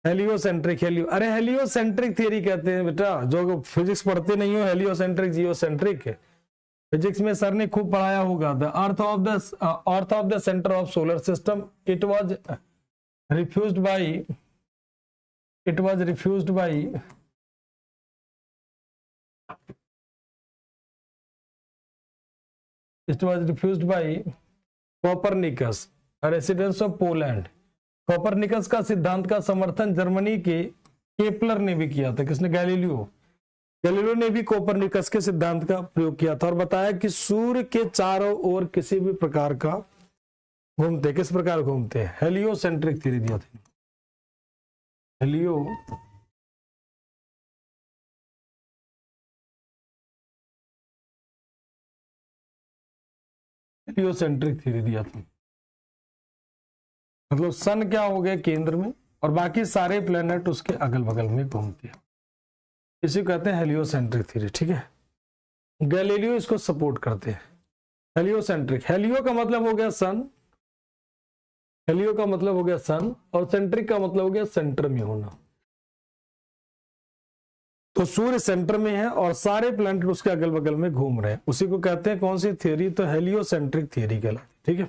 Speaker 1: हेलियोसेंट्रिक, हेलियोसेंट्रिक थियरी कहते हैं बेटा, जो फिजिक्स पढ़ते नहीं हो, हेलियोसेंट्रिक जियोसेंट्रिक फिजिक्स में सर ने खूब पढ़ाया होगा। The earth of the centre of solar system, it was refused by Copernicus, residence of Poland. Copernicus का सिद्धांत का समर्थन जर्मनी के केपलर ने भी किया था। किसने, गैलीलियो ने भी कोपरनिकस के सिद्धांत का प्रयोग किया था और बताया कि सूर्य के चारों ओर किसी भी प्रकार का घूमते, किस प्रकार घूमते हैं? हेलियोसेंट्रिक थ्योरी दिया था, हेलियोसेंट्रिक थ्योरी दिया था। मतलब सन क्या हो गया केंद्र में और बाकी सारे प्लेनेट उसके अगल बगल में घूमते हैं, इसी को कहते हैं हेलियोसेंट्रिक थ्योरी। ठीक है, गैलीलियो इसको सपोर्ट करते हैं। हेलियोसेंट्रिक, हेलियो का मतलब हो गया सन, हेलियो का मतलब हो गया सन, और सेंट्रिक का मतलब हो गया सेंटर में होना। तो सूर्य सेंटर में है और सारे प्लैनेट उसके अगल बगल में घूम रहे हैं, उसी को कहते हैं कौन सी थ्योरी? तो हेलियोसेंट्रिक थ्योरी कहलाती। ठीक है,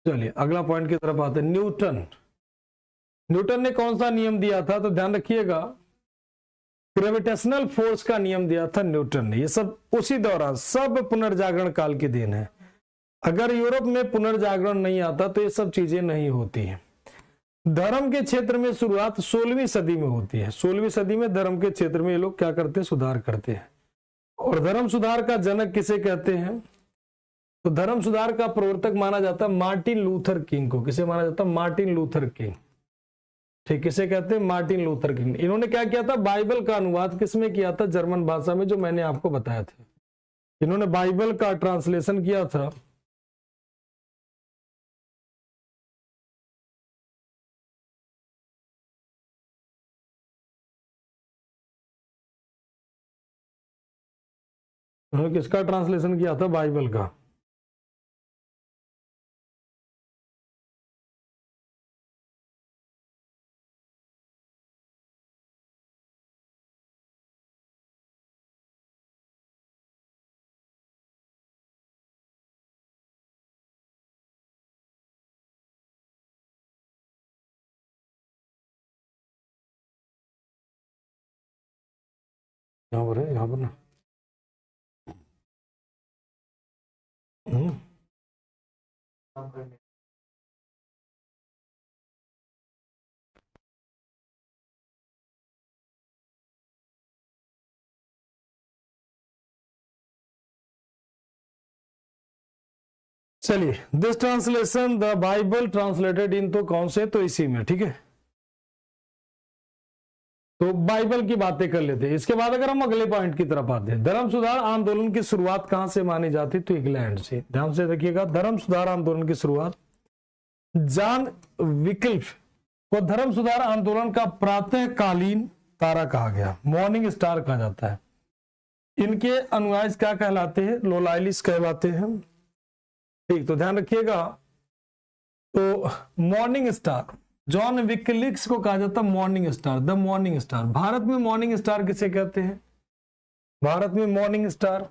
Speaker 1: चलिए अगला पॉइंट की तरफ आते हैं। न्यूटन, न्यूटन ने कौन सा नियम दिया था? तो ध्यान रखिएगा, ग्रेविटेशनल फोर्स का नियम दिया था न्यूटन ने। ये सब उसी दौरान, सब पुनर्जागरण काल की देन है। अगर यूरोप में पुनर्जागरण नहीं आता तो ये सब चीजें नहीं होती हैं। धर्म के क्षेत्र में शुरुआत 16वीं सदी में होती है। 16वीं सदी में धर्म के क्षेत्र में ये लोग क्या करते हैं? सुधार करते हैं। और धर्म सुधार का जनक किसे कहते हैं? तो धर्म सुधार का प्रवर्तक माना जाता है मार्टिन लूथर किंग को। किसे माना जाता है? Martin Luther king. ठीक, किसे कहते हैं? Martin Luther king. इन्होंने क्या किया था? बाइबल का अनुवाद किसमें किया था? जर्मन भाषा में, जो मैंने आपको बताया था। इन्होंने बाइबल का ट्रांसलेशन किया था। उन्होंने किसका ट्रांसलेशन किया था? बाइबल का। यहाँ पर है, यहाँ पर ना। चलिए, this translation the Bible translated in, तो कौन से? तो इसी में। ठीक है, तो बाइबल की बातें कर लेते हैं। इसके बाद अगर हम अगले पॉइंट की तरफ आते हैं, धर्म सुधार आंदोलन की शुरुआत कहां से मानी जाती? तो इंग्लैंड से। ध्यान से देखिएगा, धर्म सुधार आंदोलन की शुरुआत जॉन विक्लिफ को धर्म सुधार आंदोलन का प्रातःकालीन तारा कहा गया, मॉर्निंग स्टार कहा जाता है। इनके अनुयायी क्या कहलाते हैं? लोलाइलिस कहलाते हैं। ठीक, तो ध्यान रखिएगा, तो मॉर्निंग स्टार, जॉन विक्लिफ्स को कहा जाता है morning star, the morning star. Bharat में मॉर्निंग स्टार किसे कहते हैं? भारत में morning star,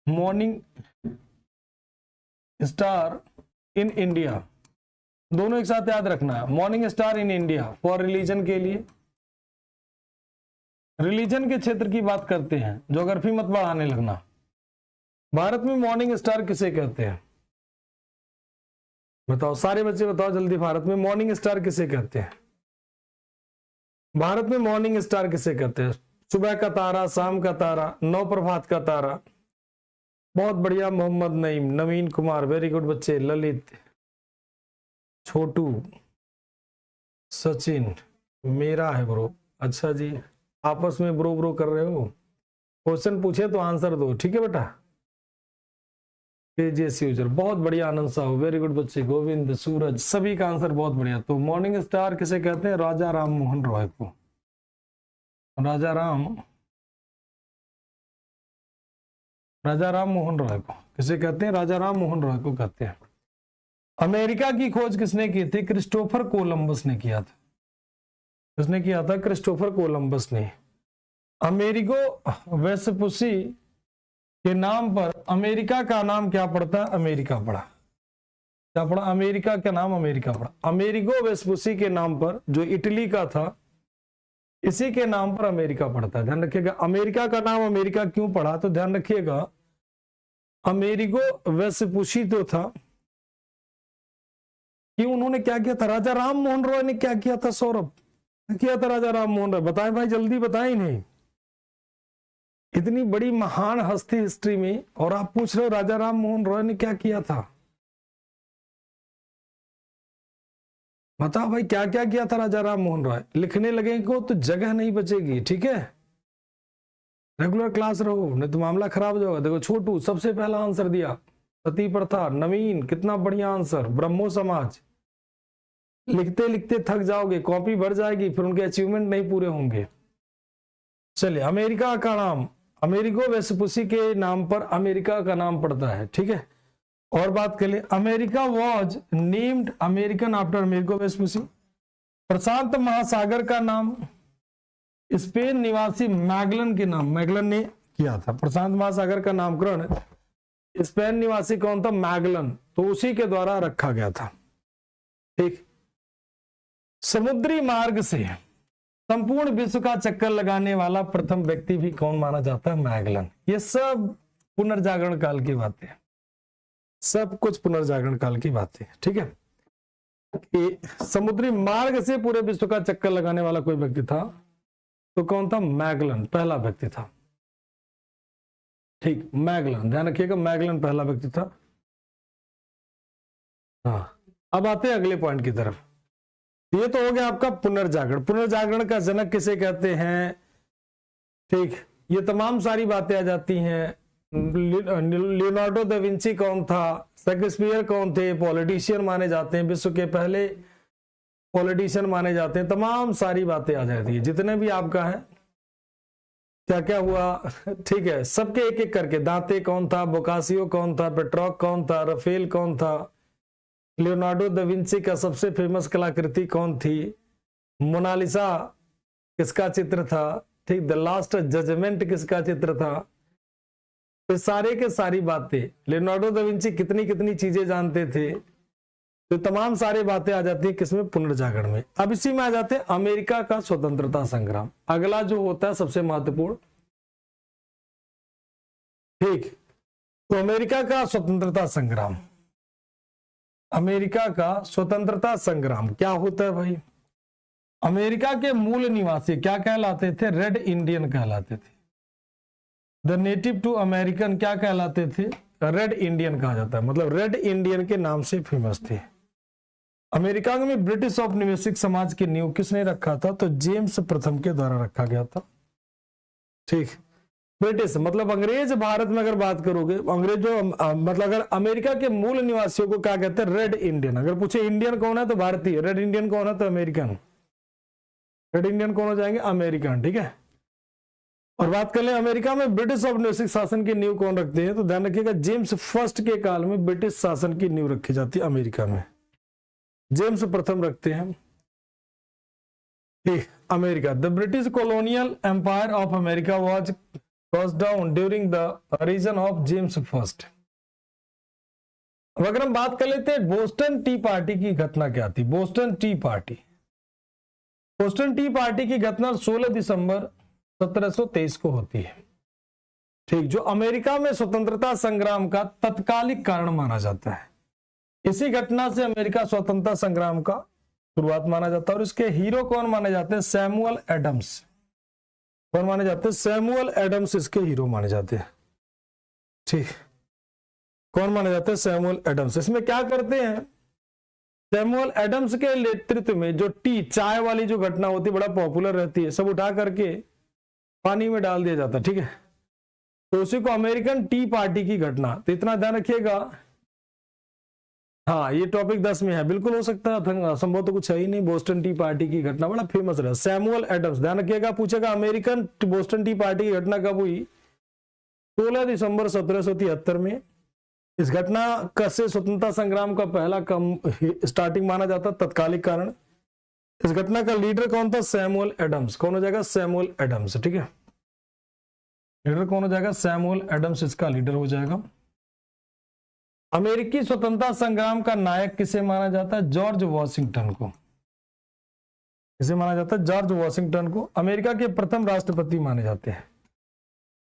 Speaker 1: morning star in India, दोनों एक साथ याद रखना है। Morning star in India for religion के लिए, रिलीजन के क्षेत्र की बात करते हैं, ज्योग्राफी मत बढ़ाने लगना। भारत में मॉर्निंग स्टार किसे कहते हैं? बताओ सारे बच्चे, बताओ जल्दी, भारत में मॉर्निंग स्टार किसे कहते हैं? भारत में मॉर्निंग स्टार किसे कहते हैं? सुबह का तारा, शाम का तारा, नौ प्रभात का तारा। बहुत बढ़िया, मोहम्मद नईम, नवीन कुमार, वेरी गुड बच्चे, ललित, छोटू, सचिन, मेरा है ब्रो। अच्छा जी, आपस में ब्रो ब्रो कर रहे हो। क्वेश्चन पूछे तो आंसर दो, ठीक है बेटा। यूजर, बहुत बढ़िया। आनंद साहू, वेरी गुड बच्चे। गोविंद, सूरज, सभी का आंसर बहुत बढ़िया। तो मॉर्निंग स्टार किसे कहते हैं? राजा राम मोहन रॉय को। राजा राम मोहन रॉय को किसे कहते हैं? राजा राम मोहन रॉय को कहते हैं। अमेरिका की खोज किसने की थी? क्रिस्टोफर कोलंबस ने किया था। किसने किया था? क्रिस्टोफर कोलंबस ने। अमेरिगो वेस्पुसी के नाम पर अमेरिका का नाम क्या पड़ता? अमेरिका पड़ा। क्या पड़ा? अमेरिका का नाम अमेरिका पड़ा। अमेरिगो वेस्पुसी के नाम पर, जो इटली का था, इसी के नाम पर अमेरिका पड़ता है। ध्यान रखिएगा, अमेरिका का नाम अमेरिका क्यों पड़ा? तो ध्यान रखिएगा, अमेरिगो वेस्पुसी तो था कि उन्होंने क्या किया था? राजा राम मोहन रॉय ने क्या किया था? सौरभ किया था राजा राम मोहन रॉय। बताएं भाई, जल्दी बताएं। नहीं इतनी बड़ी महान हस्ती हिस्ट्री में, और आप पूछ रहे हो राजा राम मोहन रॉय ने क्या किया था। बताओ भाई क्या क्या किया था राजा राम मोहन रॉय। लिखने लगेंगे तो जगह नहीं बचेगी, ठीक है, रेगुलर क्लास रहो, नहीं तो मामला खराब हो जाएगा। देखो छोटू सबसे पहला आंसर दिया, सती प्रथा। नवीन कितना बढ़िया आंसर, ब्रह्मो समाज। लिखते लिखते थक जाओगे, कॉपी भर जाएगी, फिर उनके अचीवमेंट नहीं पूरे होंगे। चलिए, अमेरिका का नाम, अमेरिको वेस्पुसी के नाम पर अमेरिका का नाम पड़ता है, ठीक है। और बात कर ले, America was named American after Amerigo Vespucci. प्रशांत महासागर का नाम स्पेन निवासी मैगलन के नाम, मैगलन ने किया था। प्रशांत महासागर का नामकरण स्पेन निवासी कौन था, मैगलन, तो उसी के द्वारा रखा गया था, ठीक। समुद्री मार्ग से संपूर्ण विश्व का चक्कर लगाने वाला प्रथम व्यक्ति भी कौन माना जाता है, मैगलन। ये सब पुनर्जागरण काल की बातें, सब कुछ पुनर्जागरण काल की बातें, ठीक है। कि समुद्री मार्ग से पूरे विश्व का चक्कर लगाने वाला कोई व्यक्ति था तो कौन था, मैगलन पहला व्यक्ति था, ठीक। मैगलन, ध्यान रखिएगा, मैगलन पहला व्यक्ति था। हाँ, अब आते हैं अगले पॉइंट की तरफ। ये तो हो गया आपका पुनर्जागरण। पुनर्जागरण का जनक किसे कहते हैं, ठीक। ये तमाम सारी बातें आ जाती हैं। लियोनार्डो दा विंची कौन था, शेक्सपियर कौन थे, पॉलिटिशियन माने जाते हैं, विश्व के पहले पॉलिटिशियन माने जाते हैं, तमाम सारी बातें आ जाती है, जितने भी आपका है क्या क्या हुआ, ठीक है, सबके एक एक करके। दांते कौन था, बोकासियो कौन था, पेट्रॉक कौन था, रफेल कौन था, लियोनार्डो दा विंची का सबसे फेमस कलाकृति कौन थी, मोनालिसा किसका चित्र था, ठीक, द लास्ट जजमेंट किसका चित्र था, तो सारे के सारी बातें, लियोनार्डो दा विंची कितनी कितनी चीजें जानते थे, तो तमाम सारी बातें आ जाती है किसमें, पुनर्जागरण में। अब इसी में आ जाते हैं अमेरिका का स्वतंत्रता संग्राम, अगला जो होता है सबसे महत्वपूर्ण, ठीक। तो अमेरिका का स्वतंत्रता संग्राम, अमेरिका का स्वतंत्रता संग्राम क्या होता है भाई। अमेरिका के मूल निवासी क्या कहलाते थे, रेड इंडियन कहलाते थे। द नेटिव टू अमेरिकन क्या कहलाते थे, रेड इंडियन कहा जाता है, मतलब रेड इंडियन के नाम से फेमस थे। अमेरिका में ब्रिटिश औपनिवेशिक समाज की नींव किसने रखा था, तो जेम्स प्रथम के द्वारा रखा गया था, ठीक। ब्रिटिश मतलब अंग्रेज, भारत में अगर बात करोगे अंग्रेजों, मतलब अगर अमेरिका के मूल निवासियों को क्या कहते हैं, रेड इंडियन। अगर पूछे इंडियन कौन है तो भारतीय, रेड इंडियन कौन है तो अमेरिकन, रेड इंडियन कौन हो जाएंगे, अमेरिकन, ठीक है। और बात कर ले अमेरिका में ब्रिटिश औपनिवेशिक शासन की नींव कौन रखते हैं, तो ध्यान रखिएगा जेम्स फर्स्ट के काल में ब्रिटिश शासन की नींव रखी जाती है अमेरिका में, जेम्स प्रथम रखते हैं, America. The British colonial empire of America was closed down during the reign of James I। अब अगर हम बात कर लेते हैं बोस्टन टी पार्टी की घटना क्या थी, Boston T party, Boston T party की घटना 16 दिसंबर 1723 को होती है, ठीक, जो अमेरिका में स्वतंत्रता संग्राम का तत्कालिक कारण माना जाता है। इसी घटना से अमेरिका स्वतंत्रता संग्राम का शुरुआत माना जाता है, और इसके हीरो कौन माने जाते हैं, सैमुअल एडम्स। कौन माने जाते हैं, सैमुअल एडम्स इसके हीरो माने जाते हैं, ठीक। कौन माने जाते हैं, सैमुअल एडम्स। इसमें क्या करते हैं, सैमुअल एडम्स के नेतृत्व में जो टी, चाय वाली जो घटना होती है, बड़ा पॉपुलर रहती है, सब उठा करके पानी में डाल दिया जाता, ठीक है, तो उसी को अमेरिकन टी पार्टी की घटना। तो इतना ध्यान रखिएगा, हाँ ये टॉपिक 10 में है, बिल्कुल हो सकता है, संभव तो कुछ है ही नहीं। बोस्टन टी पार्टी की घटना बड़ा फेमस रहा, सैमुअल एडम्स, ध्यान रखिएगा, पूछेगा अमेरिकन बोस्टन टी पार्टी की घटना कब हुई, 16 दिसंबर 1773 में। इस घटना का से स्वतंत्रता संग्राम का पहला स्टार्टिंग माना जाता, तत्कालिक कारण। इस घटना का लीडर कौन था, सैमुअल एडम्स। कौन हो जाएगा, सैमुअल एडम्स, ठीक है, लीडर कौन हो जाएगा, सैमुअल एडम्स इसका लीडर हो जाएगा। अमेरिकी स्वतंत्रता संग्राम का नायक किसे माना जाता है, जॉर्ज वॉशिंगटन को। किसे माना जाता है, जॉर्ज वॉशिंगटन को। अमेरिका के प्रथम राष्ट्रपति माने जाते हैं,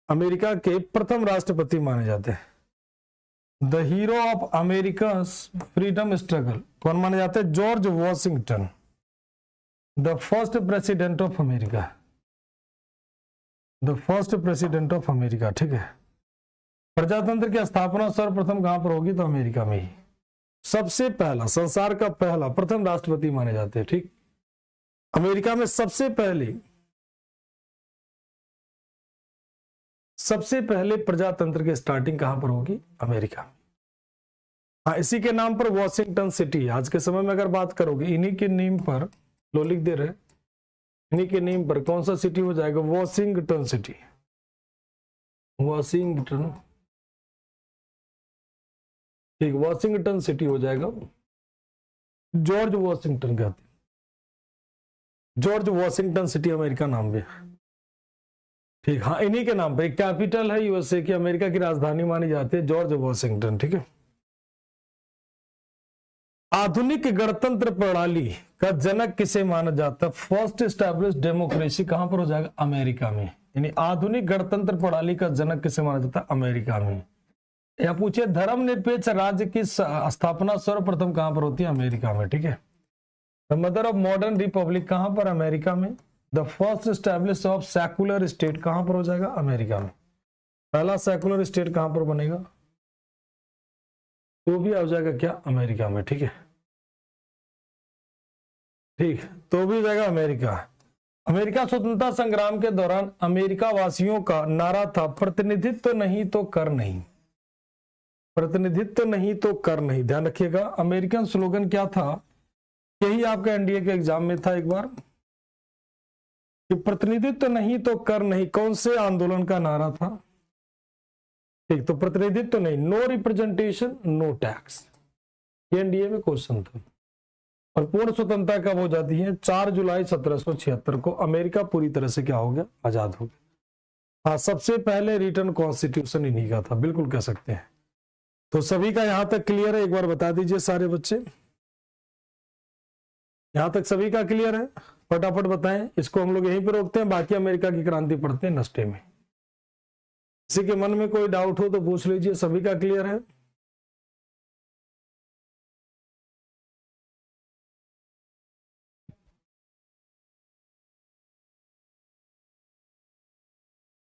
Speaker 1: अमेरिका के प्रथम राष्ट्रपति माने जाते हैं। The hero of America freedom struggle कौन माने जाते हैं, George Washington, the first president of America. The first president of America, ठीक है। प्रजातंत्र की स्थापना सर्वप्रथम कहां पर होगी? तो अमेरिका में ही। सबसे पहला, संसार का पहला, प्रथम राष्ट्रपति माने जाते हैं, ठीक। अमेरिका में सबसे पहले प्रजातंत्र की स्टार्टिंग कहां पर होगी? अमेरिका। हाँ, इसी के नाम पर वॉशिंगटन सिटी, आज के समय में अगर बात करोगे, इन्हीं के नेम पर, लो लिख दे रहे, इन्हीं के नेम पर कौन सा सिटी हो जाएगा? Washington city. वॉशिंगटन, ठीक, वॉशिंगटन सिटी हो जाएगा। जॉर्ज वॉशिंगटन कहते हैं, जॉर्ज वॉशिंगटन सिटी अमेरिका नाम भी, ठीक। हाँ, इन्हीं के नाम पे एक कैपिटल है यूएसए की, अमेरिका की राजधानी मानी जाती है जॉर्ज वॉशिंगटन, ठीक है। आधुनिक गणतंत्र प्रणाली का जनक किसे माना जाता है? फर्स्ट एस्टैब्लिश डेमोक्रेसी कहां पर हो जाएगा? अमेरिका में। यानी आधुनिक गणतंत्र प्रणाली का जनक किसे माना जाता है? अमेरिका में। या पूछे धर्मनिरपेक्ष राज्य की स्थापना सर्वप्रथम कहां पर होती है? अमेरिका में, ठीक है। The mother of modern Republic कहां पर? अमेरिका में। The first establish of secular state कहां पर हो जाएगा? अमेरिका में। पहला सेकुलर स्टेट कहां पर बनेगा? तो भी आ जाएगा क्या? अमेरिका में, ठीक है, ठीक, तो भी जाएगा अमेरिका। अमेरिका स्वतंत्रता संग्राम के दौरान अमेरिका वासियों का नारा था, प्रतिनिधित्व नहीं तो कर नहीं। प्रतिनिधित्व नहीं तो कर नहीं, ध्यान रखिएगा। अमेरिकन स्लोगन क्या था? यही आपका एनडीए के एग्जाम में था एक बार, कि प्रतिनिधित्व नहीं तो कर नहीं। कौन से आंदोलन का नारा था? ठीक, तो प्रतिनिधित्व नहीं, नो रिप्रेजेंटेशन नो टैक्स, ये एनडीए में क्वेश्चन था। और पूर्ण स्वतंत्रता कब हो जाती है? 4 जुलाई 1776 को अमेरिका पूरी तरह से क्या हो गया? आजाद हो गया। हाँ, सबसे पहले रिटर्न कॉन्स्टिट्यूशन इन्हीं का था, बिल्कुल कह सकते हैं। तो सभी का यहां तक क्लियर है? एक बार बता दीजिए सारे बच्चे, यहां तक सभी का क्लियर है? फटाफट बताएं। इसको हम लोग यहीं पर रोकते हैं, बाकी अमेरिका की क्रांति पढ़ते हैं नस्टे में। किसी के मन में कोई डाउट हो तो पूछ लीजिए। सभी का क्लियर है?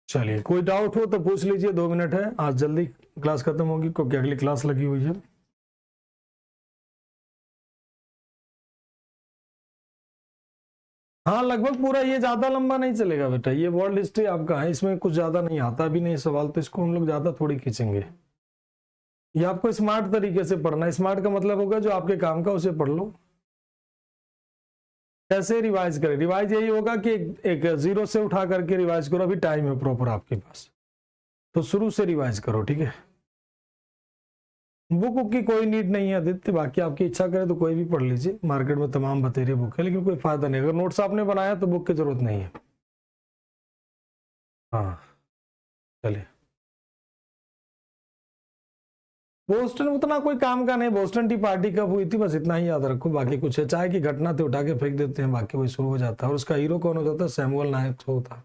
Speaker 1: चलिए, कोई डाउट हो तो पूछ लीजिए, 2 मिनट है, आज जल्दी क्लास खत्म होगी क्योंकि अगली क्लास लगी हुई है। हाँ, लगभग पूरा, ये ज्यादा लंबा नहीं चलेगा बेटा, ये वर्ल्ड हिस्ट्री आपका है, इसमें कुछ ज्यादा नहीं आता भी नहीं सवाल, तो इसको हम लोग ज्यादा थोड़ी खींचेंगे। ये आपको स्मार्ट तरीके से पढ़ना है। स्मार्ट का मतलब होगा जो आपके काम का उसे पढ़ लो। कैसे रिवाइज करें? रिवाइज यही होगा कि एक 0 से उठा करके रिवाइज करो। अभी टाइम है प्रॉपर आपके पास, तो शुरू से रिवाइज करो, ठीक है। बुक की कोई नीड नहीं है आदित्य, बाकी आपकी इच्छा करे तो कोई भी पढ़ लीजिए, मार्केट में तमाम बतेरे बुक है, लेकिन कोई फायदा नहीं। अगर नोट्स आपने बनाया तो बुक की जरूरत नहीं है। हाँ, चलिए। बोस्टन उतना कोई काम का नहीं, बोस्टन टी पार्टी कब हुई थी बस इतना ही याद रखो, बाकी कुछ है। चाय की घटना थे, उठा के फेंक देते हैं, बाकी वही शुरू हो जाता है। और उसका हीरो कौन होता था? सैमुअल नायक होता,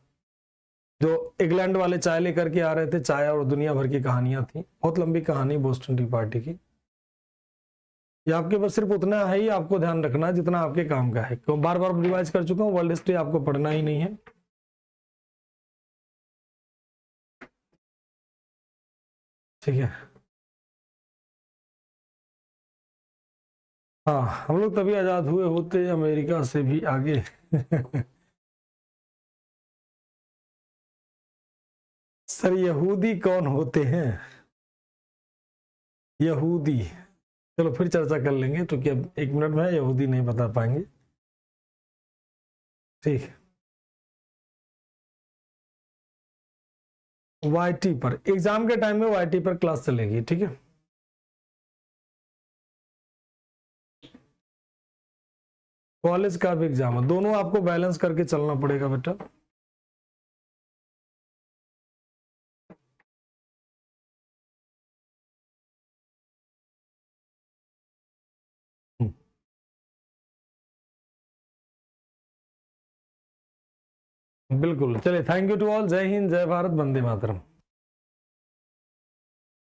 Speaker 1: जो इंग्लैंड वाले चाय लेकर के आ रहे थे, चाय और दुनिया भर की कहानियां थी। बहुत लंबी कहानी बोस्टन टी पार्टी की। ये आपके बस सिर्फ उतना है ही आपको ध्यान रखना है जितना आपके काम का है। तो बार बार रिवाइज कर चुका हूँ, वर्ल्ड हिस्ट्री आपको पढ़ना ही नहीं है, ठीक है। हाँ, हम लोग तभी आजाद हुए होते अमेरिका से भी आगे। सर, यहूदी कौन होते हैं? यहूदी, चलो फिर चर्चा कर लेंगे, क्योंकि अब 1 मिनट में यहूदी नहीं बता पाएंगे, ठीक। वाईटी पर एग्जाम के टाइम में वाईटी पर क्लास चलेगी, ठीक है। कॉलेज का भी एग्जाम है, दोनों आपको बैलेंस करके चलना पड़ेगा बेटा। बिल्कुल, चलिए, थैंक यू टू ऑल। जय हिंद, जय भारत, वंदे मातरम।